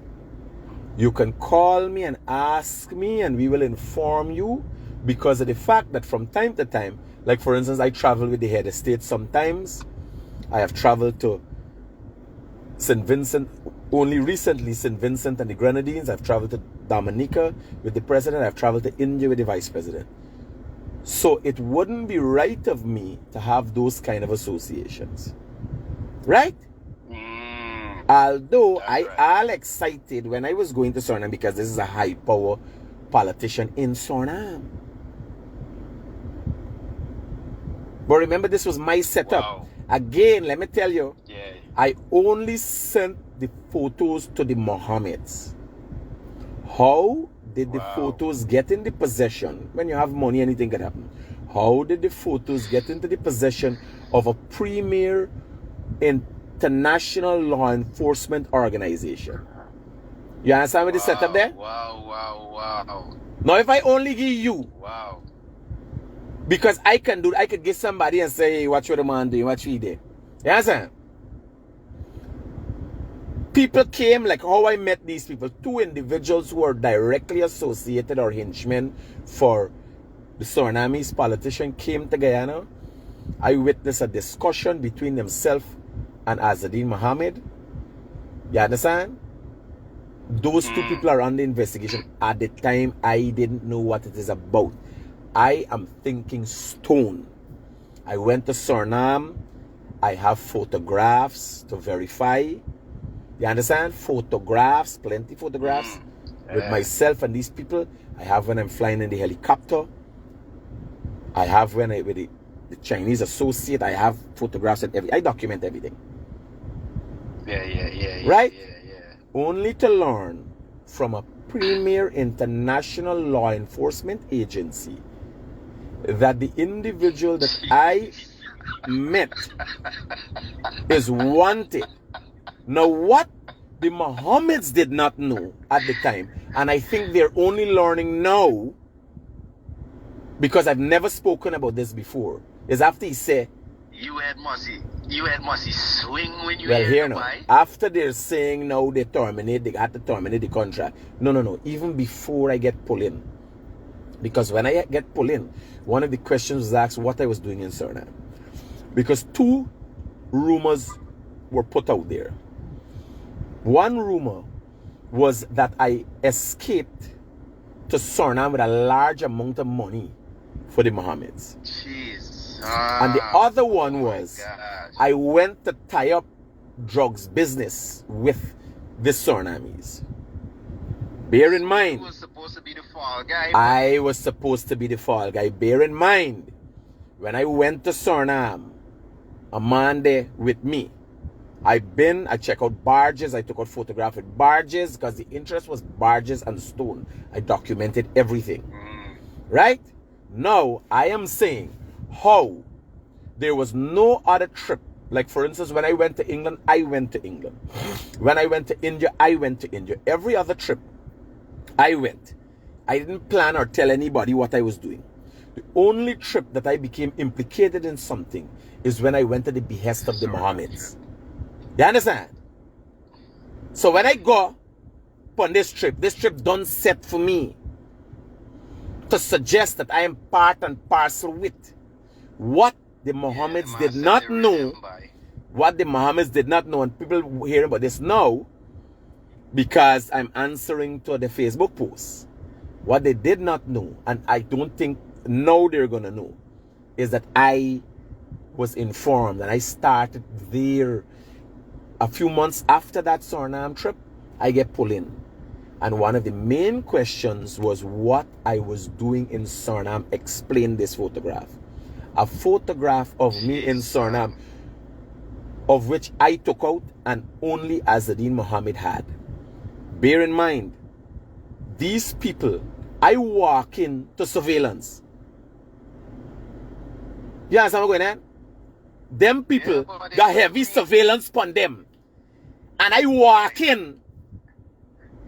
you can call me and ask me and we will inform you, because of the fact that from time to time, like for instance, I travel with the head of state sometimes. I have traveled to St. Vincent, only recently St. Vincent and the Grenadines. I've traveled to Dominica with the president. I've traveled to India with the vice president. So it wouldn't be right of me to have those kind of associations. Right? Although I all excited when I was going to Suriname, because this is a high power politician in Suriname. But remember, this was my setup. Wow. Again, let me tell you, Yeah. I only sent the photos to the Mohammeds. How did the photos get in the possession? When you have money, anything can happen. How did the photos get into the possession of a premier international law enforcement organization? You understand what the setup there? Wow. Now, if I only give you, Wow. because I could give somebody and say, hey, what you the man doing, what you did. You understand? People came, like how I met these people, two individuals who are directly associated or henchmen for the Surinamese politician came to Guyana. I witnessed a discussion between themselves and Azadin Mohammed. You understand? Those two people are under investigation. At the time, I didn't know what it is about. I am thinking stone. I went to Suriname. I have photographs to verify. You understand? Photographs, plenty photographs with myself and these people. I have when I'm flying in the helicopter. I have when I with the Chinese associate. I have photographs and everything. I document everything. Yeah. Right? Yeah. Only to learn from a premier international law enforcement agency that the individual that I met is wanted. Now, what the Mohammeds did not know at the time, and I think they're only learning now, because I've never spoken about this before, is after he said, You had Mossy swing when you well, had here to now, buy. after they're saying now they had to terminate the contract. No. Even before I get pulled in. Because when I get pulled in, one of the questions was asked what I was doing in Suriname. Because two rumors were put out there. One rumor was that I escaped to Suriname with a large amount of money for the Mohammeds. Jeez. And the other one was gosh. I went to tie up drugs business with the Surinamese. Bear in mind, You were supposed to be the fall guy. I was supposed to be the fall guy. Bear in mind, when I went to Suriname, a man there with me, I check out barges, I took out photographs with barges, because the interest was barges and stone. I documented everything. Right? Now, I am saying how there was no other trip. Like, for instance, when I went to England, I went to England. When I went to India, I went to India. Every other trip, I went. I didn't plan or tell anybody what I was doing. The only trip that I became implicated in something is when I went to the behest of the Mohammeds. You understand? So when I go on this trip done set for me to suggest that I am part and parcel with what the Mohammeds did not know. What the Mohammeds did not know, and people hearing about this now because I'm answering to the Facebook posts. What they did not know, and I don't think now they're going to know, is that I was informed, and I started there a few months after that Suriname trip. I get pulled in, and one of the main questions was what I was doing in Suriname. Explain this photograph. A photograph of me in Suriname, of which I took out and only Azadin Mohammed had. Bear in mind, these people, I walk in to surveillance. You understand what's going on? Them people got heavy surveillance on them. And I walk in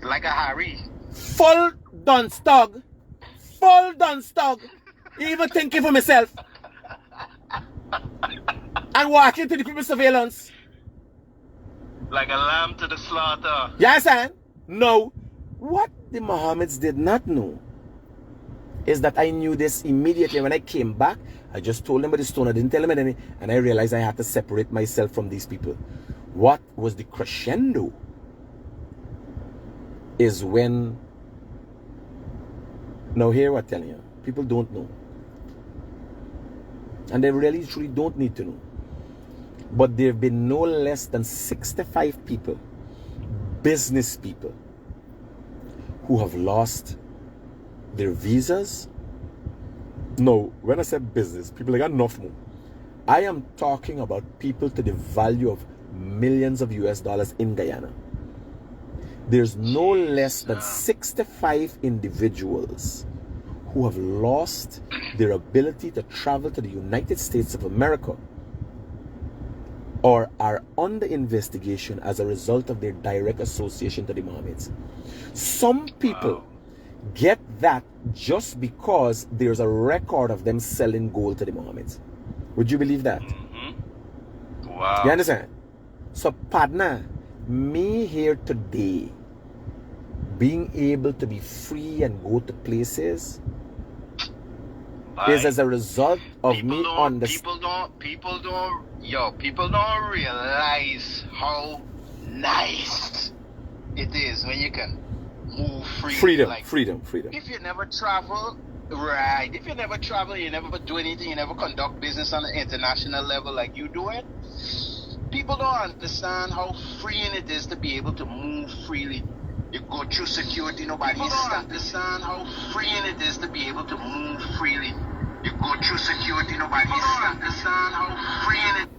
Like a Harry. Full dunce dog. Full dunce dog. Even thinking for myself. And walking to the people's surveillance. Like a lamb to the slaughter. You understand? No. What the Mohammeds did not know is that I knew this immediately when I came back. I just told them about the stone. I didn't tell them anything. And I realized I had to separate myself from these people. What was the crescendo is when... Now here what I'm telling you. People don't know. And they really truly don't need to know. But there have been no less than 65 people, business people, who have lost their visas. No, when I said business, people got enough more. I am talking about people to the value of millions of US dollars in Guyana. There's no less than 65 individuals who have lost their ability to travel to the United States of America or are under investigation as a result of their direct association to the Mohammeds. Some people get that just because there's a record of them selling gold to the Mohammeds. Would you believe that? Wow. You understand? So, partner, me here today, being able to be free and go to places, is as a result of me understanding. People don't realize how nice it is when you can move freely. Freedom. If you never travel, right? If you never travel, you never do anything, you never conduct business on an international level like you do it. People don't understand how freeing it is to be able to move freely. You go through security, nobody understand how freeing it is to be able to move freely. You go through security, nobody understand how freeing it.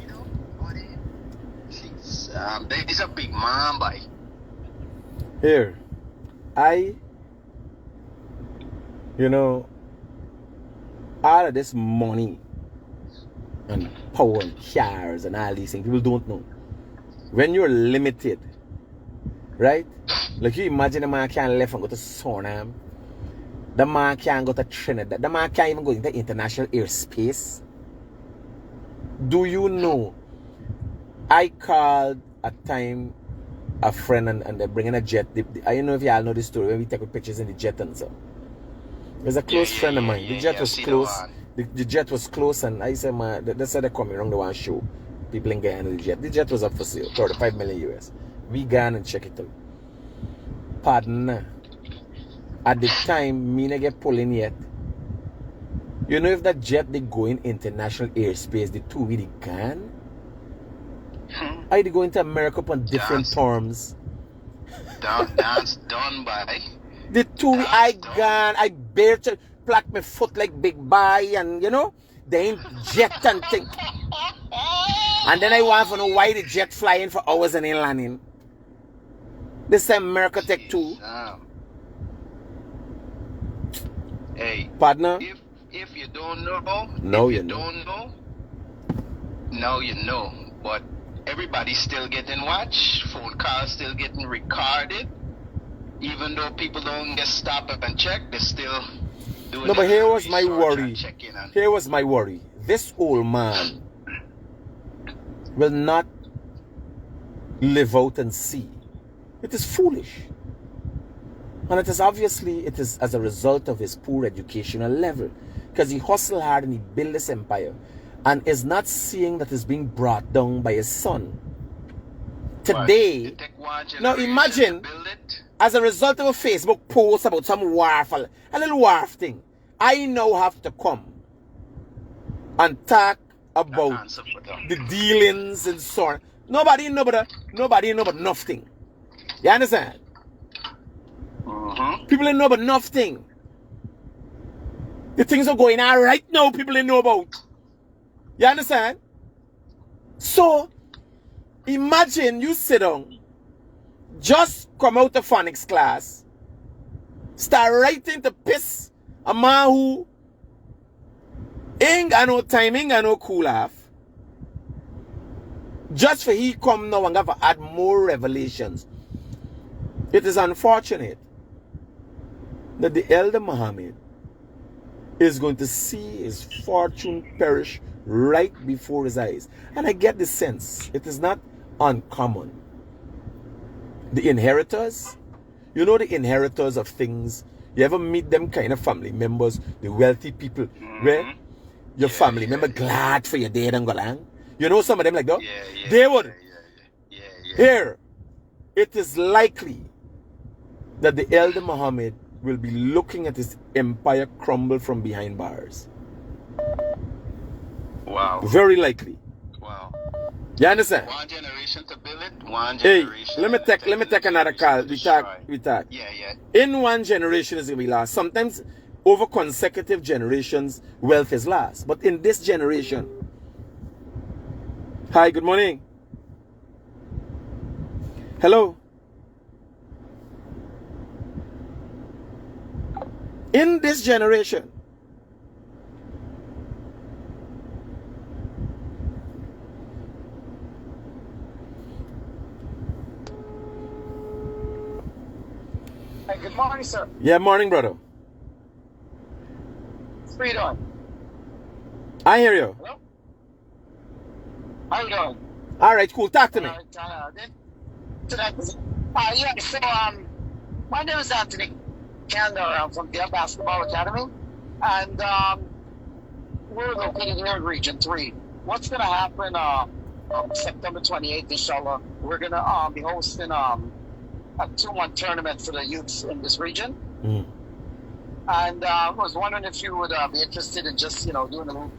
You know, buddy. He's a big man, boy. Here, all of this money and power and cars and all these things, people don't know. When you're limited, right? Like you imagine a man can't left and go to Suriname. The man can't go to Trinidad. The man can't even go into international airspace. Do you know? I called a time a friend and they're bringing a jet. I don't know if y'all know this story when we take pictures in the jet and so. There's a close friend of mine. The jet was close. The jet was close and I said, man, they said they're coming around the one show. People in Guyana, the jet. The jet was up for sale, 35 million US. We gone and check it out. Pardon. At the time, me not get pulling yet. You know if that jet they go in international airspace, the two we gone. I they go into America on different terms. That's done by. The two I gone, I bare to plaque my foot like big boy and they ain't jet and thing. And then I want to know why the jet flying for hours and ain't landing. This time America take two. Hey, partner. If you don't know, now you know. But everybody's still getting watched. Phone calls still getting recorded. Even though people don't get stopped up and check, they're still doing. No, but here was my worry. Here was my worry. This old man will not live out and see. It is foolish. And it is as a result of his poor educational level. Because he hustled hard and he built this empire. And is not seeing that it's being brought down by his son. Today, now imagine, as a result of a Facebook post about some wharf, a little wharf thing, I now have to come and talk about the dealings and so on. Nobody know but nothing. You understand? People don't know about nothing. The things are going on right now, people don't know about. You understand? So, imagine you sit down, just come out of phonics class, start writing to piss a man who ain't got no timing and no cool off. Just for he come now and have to add more revelations. It is unfortunate that the elder Muhammad is going to see his fortune perish right before his eyes. And I get the sense it is not uncommon. The inheritors, you know the inheritors of things. You ever meet them kind of family members, the wealthy people, where your family member glad for your dead and go along? You know some of them like that? They would. Here, it is likely that the elder Muhammad will be looking at his empire crumble from behind bars. Wow. Very likely. Wow. You understand? One generation to build it, one Hey, generation. let me take another call. We talk. Yeah. In one generation is gonna be last. Sometimes over consecutive generations, wealth is last. But in this generation, hi, good morning. Hello. In this generation, Hey, good morning, sir. yeah, morning, brother. How you doing? I hear you. Hello? How you doing? All right, cool. Talk to me. My name is Anthony Kander. I'm from the Basketball Academy, and we're located here in Region 3. What's going to happen September 28th, inshallah? We're going to be hosting a 2-1 tournament for the youths in this region. And I was wondering if you would be interested in just, doing a little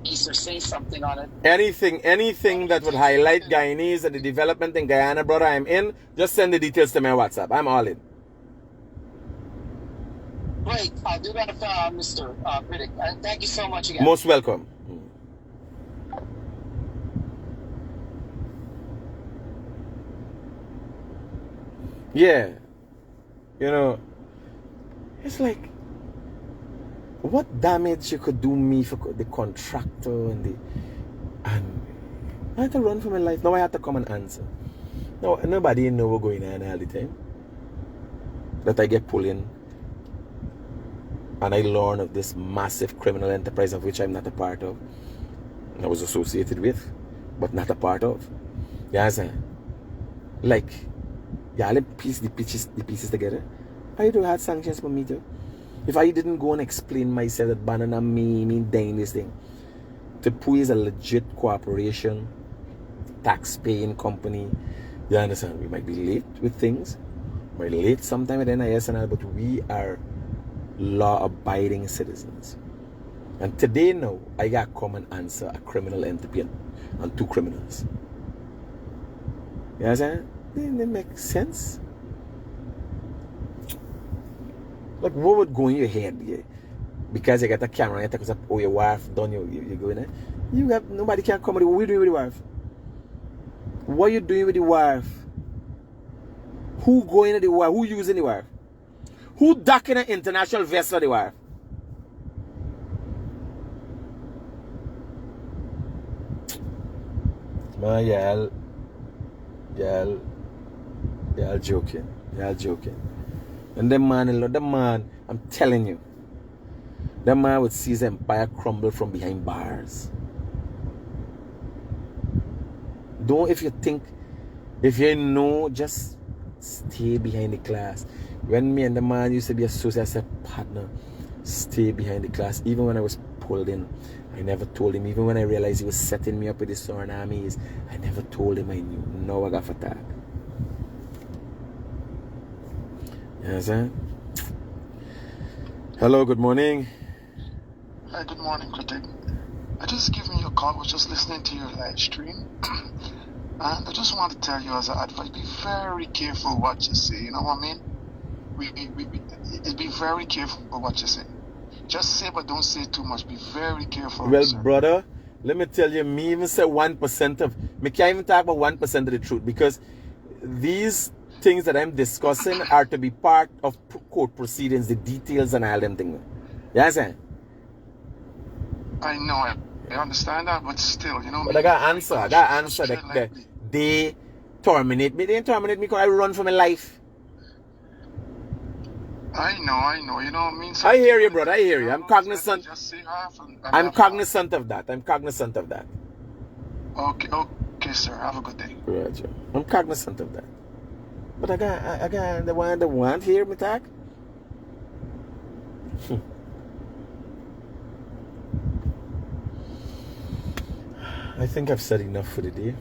piece or say something on it. Anything that would highlight Guyanese and the development in Guyana, brother, I'm in. Just send the details to my WhatsApp. I'm all in. Great. I'll do that, Mr. Critic. Thank you so much again. Most welcome. Yeah. It's like, what damage you could do me for the contractor and I had to run for my life. Now I had to come and answer. No, nobody know what's going on all the time. That I get pulled in and I learn of this massive criminal enterprise of which I'm not a part of. I was associated with, but not a part of. You understand? Like, y'all piece the pieces together. I do have sanctions for me too. If I didn't go and explain myself that Banana me doing this thing, Tepu is a legit corporation, tax-paying company. You understand? We might be late with things. We're late sometime with NIS and all, but we are law-abiding citizens. And today now, I got to come and answer a criminal entity and 2 criminals. You understand? Didn't it make sense? Like, what would go in your head? Yeah? Because you got a camera, you take up, oh, your wife done, you go in there. You have, nobody can come with you. What are you doing with the wife? What are you doing with the wife? Who going to the wife? Who using the wife? Who docking an international vessel of the wife? Man, y'all joking. Y'all joking. And the man, I'm telling you, the man would see his empire crumble from behind bars. Don't, if you know, just stay behind the class. When me and the man used to be associated as a partner, stay behind the class. Even when I was pulled in, I never told him. Even when I realized he was setting me up with the Southern armies, I never told him I knew. Now I got for that. You understand? Hello, good morning. Hi, good morning, Critic. I just gave me your call, was just listening to your live stream. And I just want to tell you as an advice, be very careful what you say, you know what I mean? Be very careful what you say. Just say, but don't say too much. Be very careful. Well, sir. brother, let me tell you, me even say 1% of, me can't even talk about 1% of the truth, because these things that I'm discussing are to be part of court proceedings, the details and all them things. You understand? I know it. I understand that, but still, you know. But I got answer. They terminate me. They didn't terminate me because I run for my life. I know. You know what I mean? I hear you, brother. I hear you. I'm cognizant. Just say half I'm cognizant of that. Okay, sir. Have a good day. Right, I'm cognizant of that. But I got the one here, me talk. I think I've said enough for the day.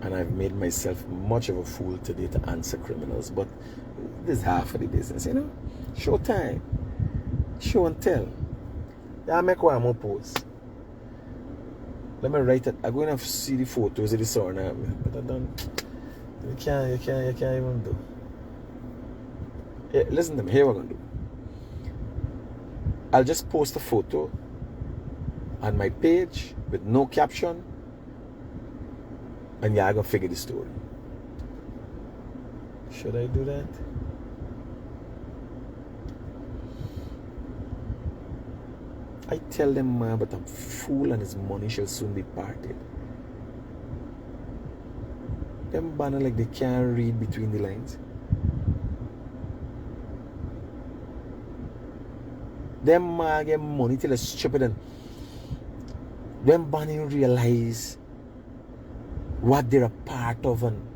And I've made myself much of a fool today to answer criminals. But this is half of the business, you know? Show time. Show and tell. Yeah, I make one more post. Let me write it. I'm going to see the photos of the son now. But I don't. You can't even do. Yeah, listen to me. Here what I'm going to do. I'll just post a photo on my page with no caption. And yeah, I'm going to figure the story. Should I do that? I tell them, man, but a fool and his money shall soon be parted. Them banner like they can't read between the lines. Them man get money till they're stupid, and them banner realize what they're a part of, and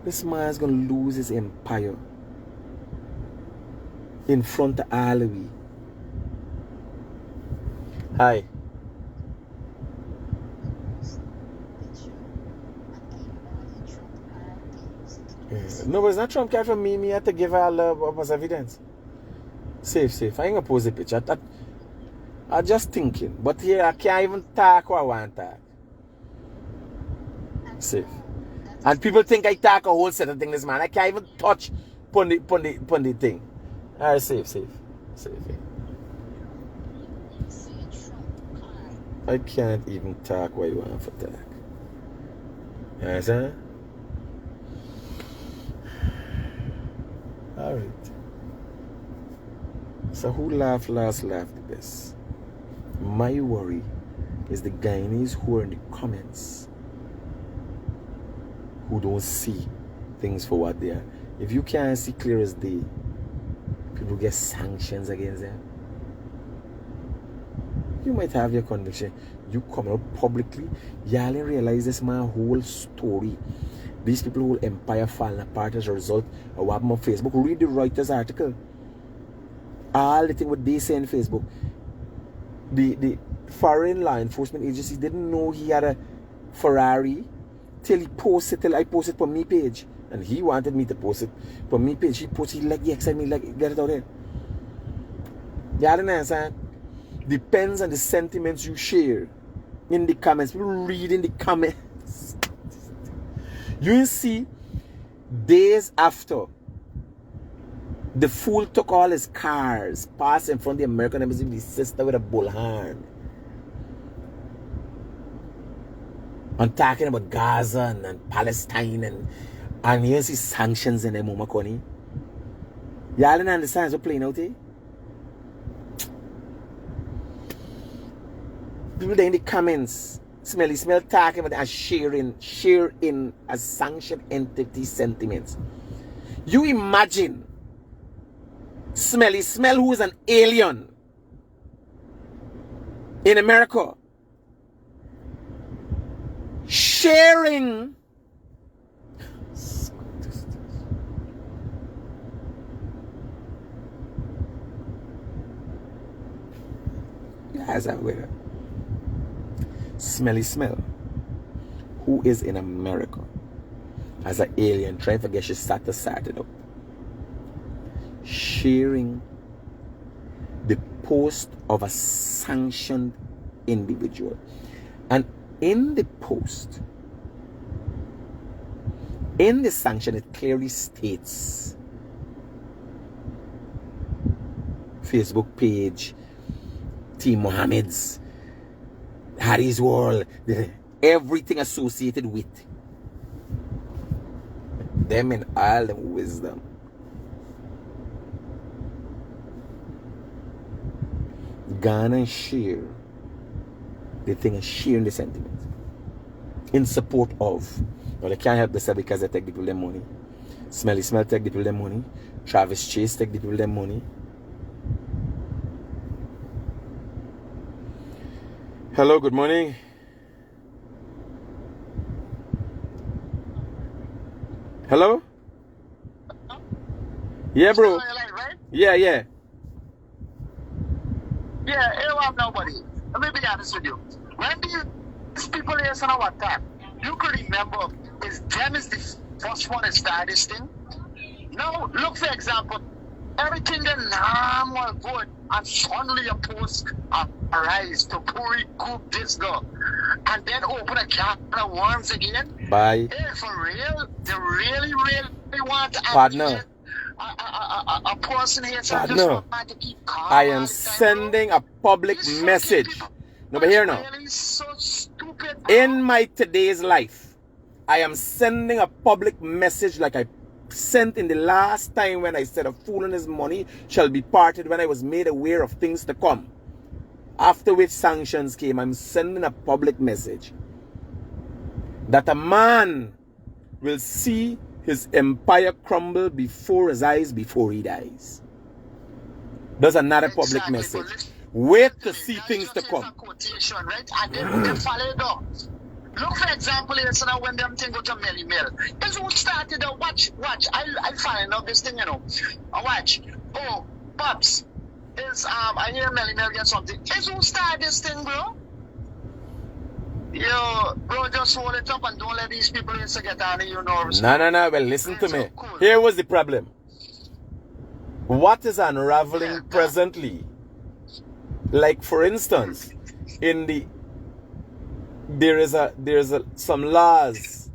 this man's gonna lose his empire in front of all of we. Hi. No, but it's not Trump card for me. Me had to give her all of us evidence. Safe. I ain't gonna post the picture. I'm just thinking. But here I can't even talk what I want to talk. Safe. And people think I talk a whole set of things, man. I can't even touch pon the thing. Alright, safe. Yeah. I can't even talk what you want for talk. You understand? Alright. So who laughed last laughed the best? My worry is the Guyanese who are in the comments, who don't see things for what they are. If you can't see clear as day, people get sanctions against them. You might have your conviction. You come out publicly, y'all didn't realize this my whole story. These people whole empire falling apart as a result of what happened on Facebook. Read the Reuters article. All the thing what they say on Facebook. The foreign law enforcement agency didn't know he had a Ferrari till I posted on me page. And he wanted me to post it on me page. He like, yeah, excited me, like, get it out there. Y'all didn't understand? Depends on the sentiments you share in the comments. People read in the comments. You see, days after the fool took all his cars, passed in front of the American embassy with his sister with a bullhorn, and talking about Gaza and Palestine and you see sanctions in them, Mama Connie. Y'all don't understand what's playing out here? People there in the comments, smell talking about and sharing as sanctioned entity sentiments. You imagine Smelly Smell, who is an alien in America, sharing guys are with her. Smelly Smell, who is in America as an alien trying to get your status started up, sharing the post of a sanctioned individual. And in the post, in the sanction, it clearly states Facebook page, T. Mohammed's, Harry's World, everything associated with them in all the wisdom. gone and share the thing and sharing the sentiment in support of. Now they can't help themselves because they take the people their money. Smelly Smell take the people their money. Travis Chase take the people their money. Hello, good morning. Hello? Yeah, bro. Yeah. Yeah, I don't have nobody. Let me be honest with you. When these people here on our time, you could remember is them is the first one to start this thing. Now, look for example, everything that normal good and suddenly a post arise to Puri Coop this girl and then open a can of worms again. Bye. Hey, for real? They really want to Partner. A person here so Partner. just want to keep calm. I am sending a public message. No, but here now. Really so stupid. In my today's life, I am sending a public message like I sent in the last time when I said a fool and his money shall be parted when I was made aware of things to come. After which sanctions came, I'm sending a public message that a man will see his empire crumble before his eyes before he dies. That's another public message. Wait to see things to come. Quotation, right? And then they follow it up. Look for example here, so now when them thing go to Melly Mill. It's who started the watch. I find out this thing, you know. Watch. Oh, Pops. Is I hear Melly Mill get something. It's who started this thing, bro. Yo, bro, just hold it up and don't let these people in get on you nerves. No. Well, listen to me. Here was the problem. What is unraveling presently? Like for instance, there's some laws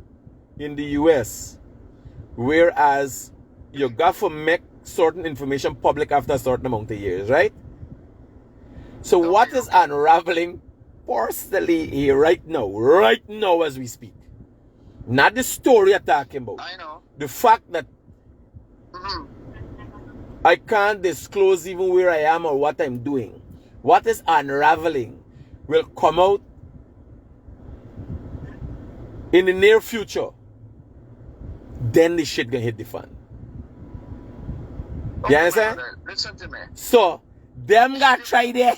in the US whereas you got to make certain information public after a certain amount of years, right? So what is unraveling personally here right now as we speak? Not the story you're talking about. I know. The fact that I can't disclose even where I am or what I'm doing. What is unraveling will come out in the near future. Then the shit gonna hit the fan. You understand? Listen to me. So, them got try there.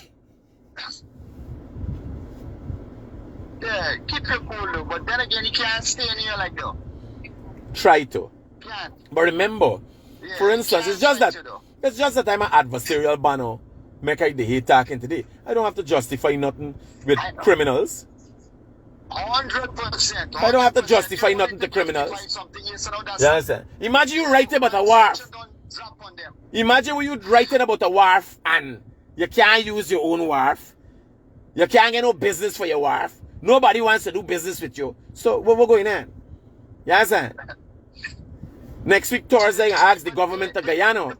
Yeah, keep your cool though, but then again you can't stay in here like that. Try to. Can't. But remember, Yeah, for instance, it's just that I'm an adversarial banner. Make I the hate talking today. I don't have to justify nothing with criminals. 100%. I don't have to justify nothing to criminals. You understand? Imagine you write about a wharf. Imagine when you writing about a wharf and you can't use your own wharf. You can't get no business for your wharf. Nobody wants to do business with you. So what we're going on? You understand? Next week Thursday, I ask the government of Guyana.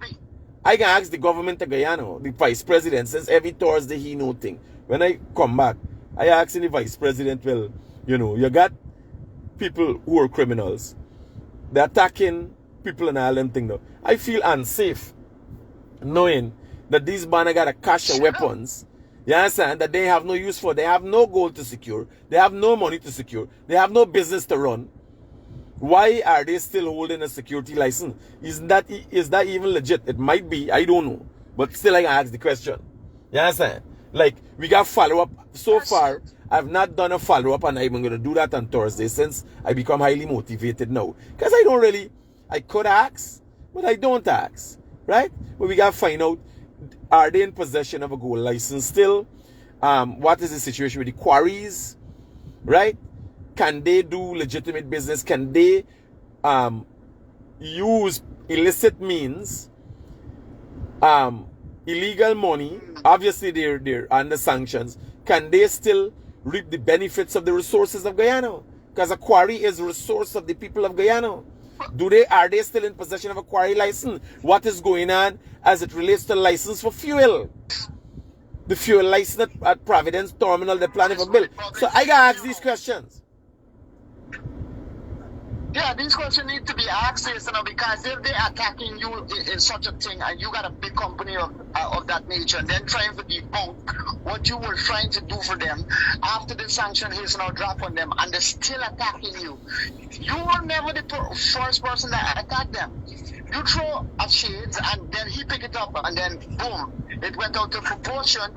I can ask the government of Guyana, the vice president, since every Thursday he know thing. When I come back, I ask the vice president, well, you know, you got people who are criminals. They're attacking people and all them thing now. I feel unsafe knowing that these banner got a cache of weapons. You understand? That they have no use for. They have no gold to secure. They have no money to secure. They have no business to run. Why are they still holding a security license? Is that even legit? It might be. I don't know. But still I can ask the question. You understand? Like, we got follow-up. So far, I've not done a follow-up and I'm going to do that on Thursday since I become highly motivated now. Because I could ask, but I don't ask. Right? But we got to find out, are they in possession of a gold license still? What is the situation with the quarries? Right? Can they do legitimate business? Can they use illicit means, illegal money? Obviously, they're under sanctions. Can they still reap the benefits of the resources of Guyana? Because a quarry is a resource of the people of Guyana. Are they still in possession of a quarry license? What is going on as it relates to license for fuel? The fuel license at Providence Terminal, they're planning for bill. So I gotta ask these questions. Yeah, these questions need to be asked, you know, because if they're attacking you in such a thing, and you got a big company of that nature, and then trying to debunk what you were trying to do for them after the sanction is now dropped on them, and they're still attacking you. You were never the first person that attacked them. You throw a shades, and then he pick it up, and then boom, it went out of proportion.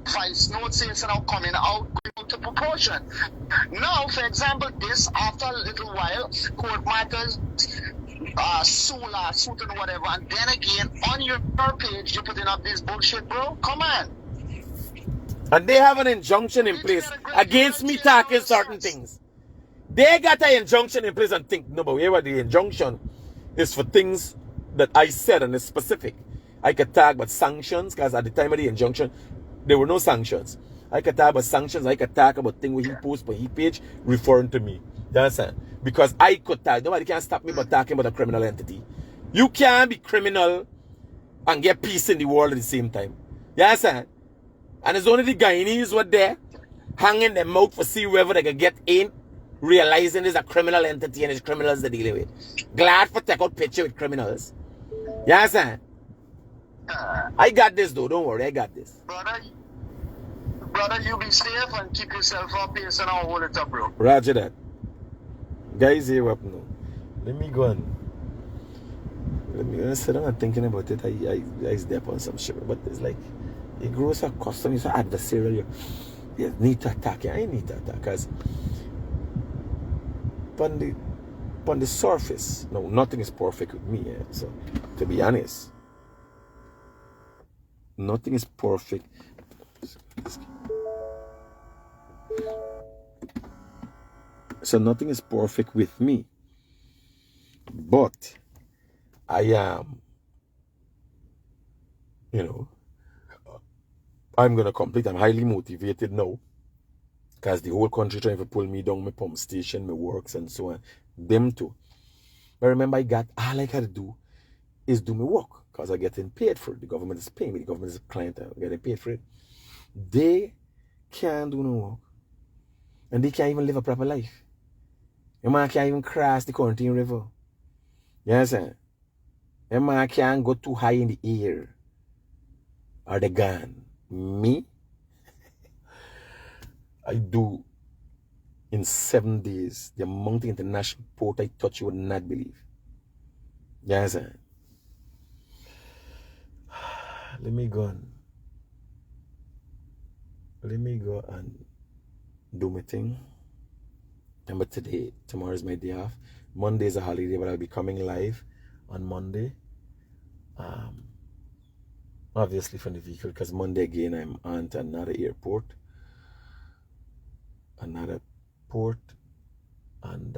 Vice note says now coming out to proportion. Now, for example, this after a little while, court matters, suit and whatever, and then again on your page you're putting up this bullshit, bro. Come on. And they have an injunction in place against me talking certain things. They got an injunction in place and think, no, but whatever the injunction is for things that I said and it's specific. I could talk about sanctions, because at the time of the injunction, there were no sanctions. I could talk about sanctions, I could talk about things where he posts on his page referring to me. You understand? Because I could talk. Nobody can stop me but talking about a criminal entity. You can't be criminal and get peace in the world at the same time. You understand? And it's only the Guyanese were there, hanging their mouth for see whoever they could get in, realizing it's a criminal entity and it's criminals they're dealing with. Glad for take out picture with criminals. You understand? I got this though, don't worry, I got this. Brother, you be safe and keep yourself up here, so now hold it up, bro. Roger that. Guys, here up now. Let me go on. Let me sit down and thinking about it. I step on some shit, but it's like it grows a custom, it's adversarial. You need to attack. I need to attack because on the surface, no, nothing is perfect with me. So, to be honest, nothing is perfect. So nothing is perfect with me. But I am, I'm going to complete. I'm highly motivated now. Because the whole country trying to pull me down, my pump station, my works and so on. Them too. But remember, all I got to do is do my work. Because I'm getting paid for it. The government is paying me. The government is a client. I'm getting paid for it. They can't do no work. And they can't even live a proper life. Your man can't even cross the Quarantine River. You understand? Your man can't go too high in the air. Or the gun. Me? I do in 7 days the amount of international port I touch you would not believe. You understand? Let me go and do my thing. Remember tomorrow is my day off. Monday is a holiday, but I'll be coming live on Monday. Obviously from the vehicle, because Monday again I'm on to another airport. Another port. And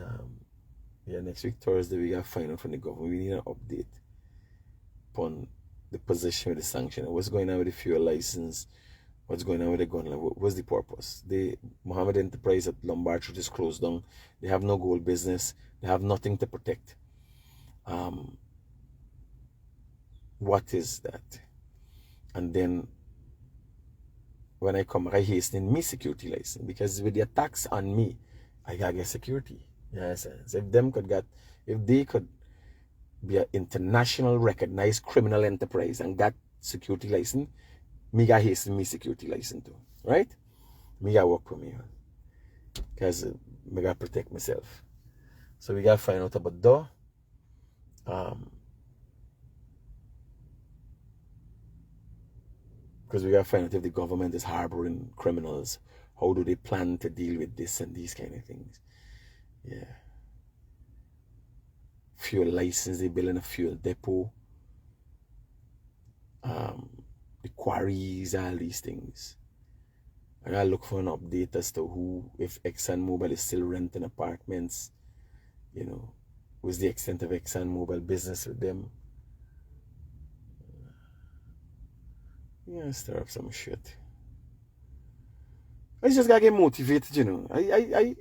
next week Thursday we got final from the government. We need an update upon the position with the sanction. What's going on with the fuel license? What's going on with the gun? What's the purpose? The Mohammed Enterprise at Lombard Street is closed down. They have no gold business. They have nothing to protect. What is that? And then when I come, I hasten me security license, because with the attacks on me, I gotta get security. Yes, so if they could be an international recognized criminal enterprise and got security license, me got hasten me security license too, right? Me got work for me, because me got protect myself. So we got find out about that. Because we got to find out if the government is harboring criminals. How do they plan to deal with this and these kind of things? Yeah. Fuel license, they building a fuel depot. The quarries, all these things. I gotta look for an update as to if ExxonMobil is still renting apartments. What's the extent of ExxonMobil business with them? Yeah, stir up some shit. I just gotta get motivated, I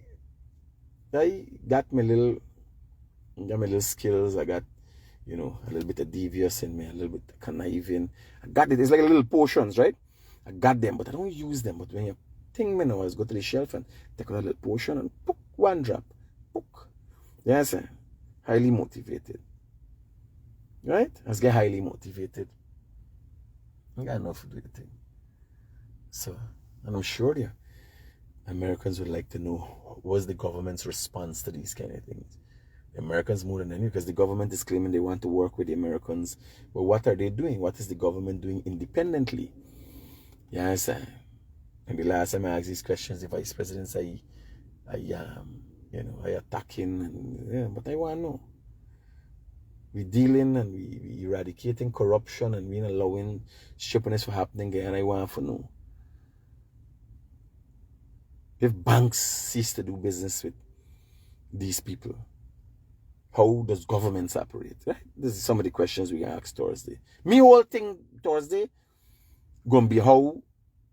got my little skills. I got, a little bit of devious in me, a little bit of conniving. I got it. It's like little potions, right? I got them, but I don't use them. But when you think me now, I just go to the shelf and take out a little potion and pook, one drop. Pook. Yes, highly motivated. Right? Let's get highly motivated. You got enough to do the thing. So, and I'm sure the Americans would like to know what's the government's response to these kind of things. The Americans more than any, because the government is claiming they want to work with the Americans. But what are they doing? What is the government doing independently? Yes, and the last time I asked these questions, the vice presidents, I attacking, and yeah, but I want to know. We dealing and we eradicating corruption and we allowing stupidness for happening, and I want to know. If banks cease to do business with these people, how does governments operate? Right? This is some of the questions we ask Thursday. Me whole thing Thursday gonna be how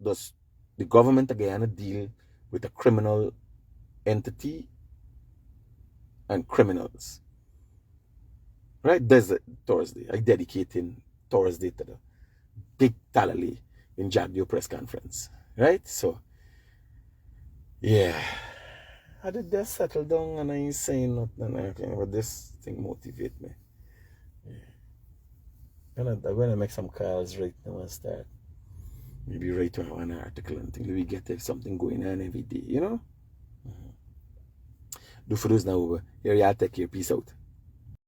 does the government of Guyana deal with a criminal entity and criminals? Right? There's a Thursday. I dedicating Thursday to the big Talali in Jagdio press conference. Right? So yeah. I did just settle down and I ain't saying nothing, okay, but this thing motivate me. Yeah. I'm gonna make some calls right now and start. Maybe write an article and think we get something going on every day, you know? Do for those now over. Here, y'all take care. Peace out.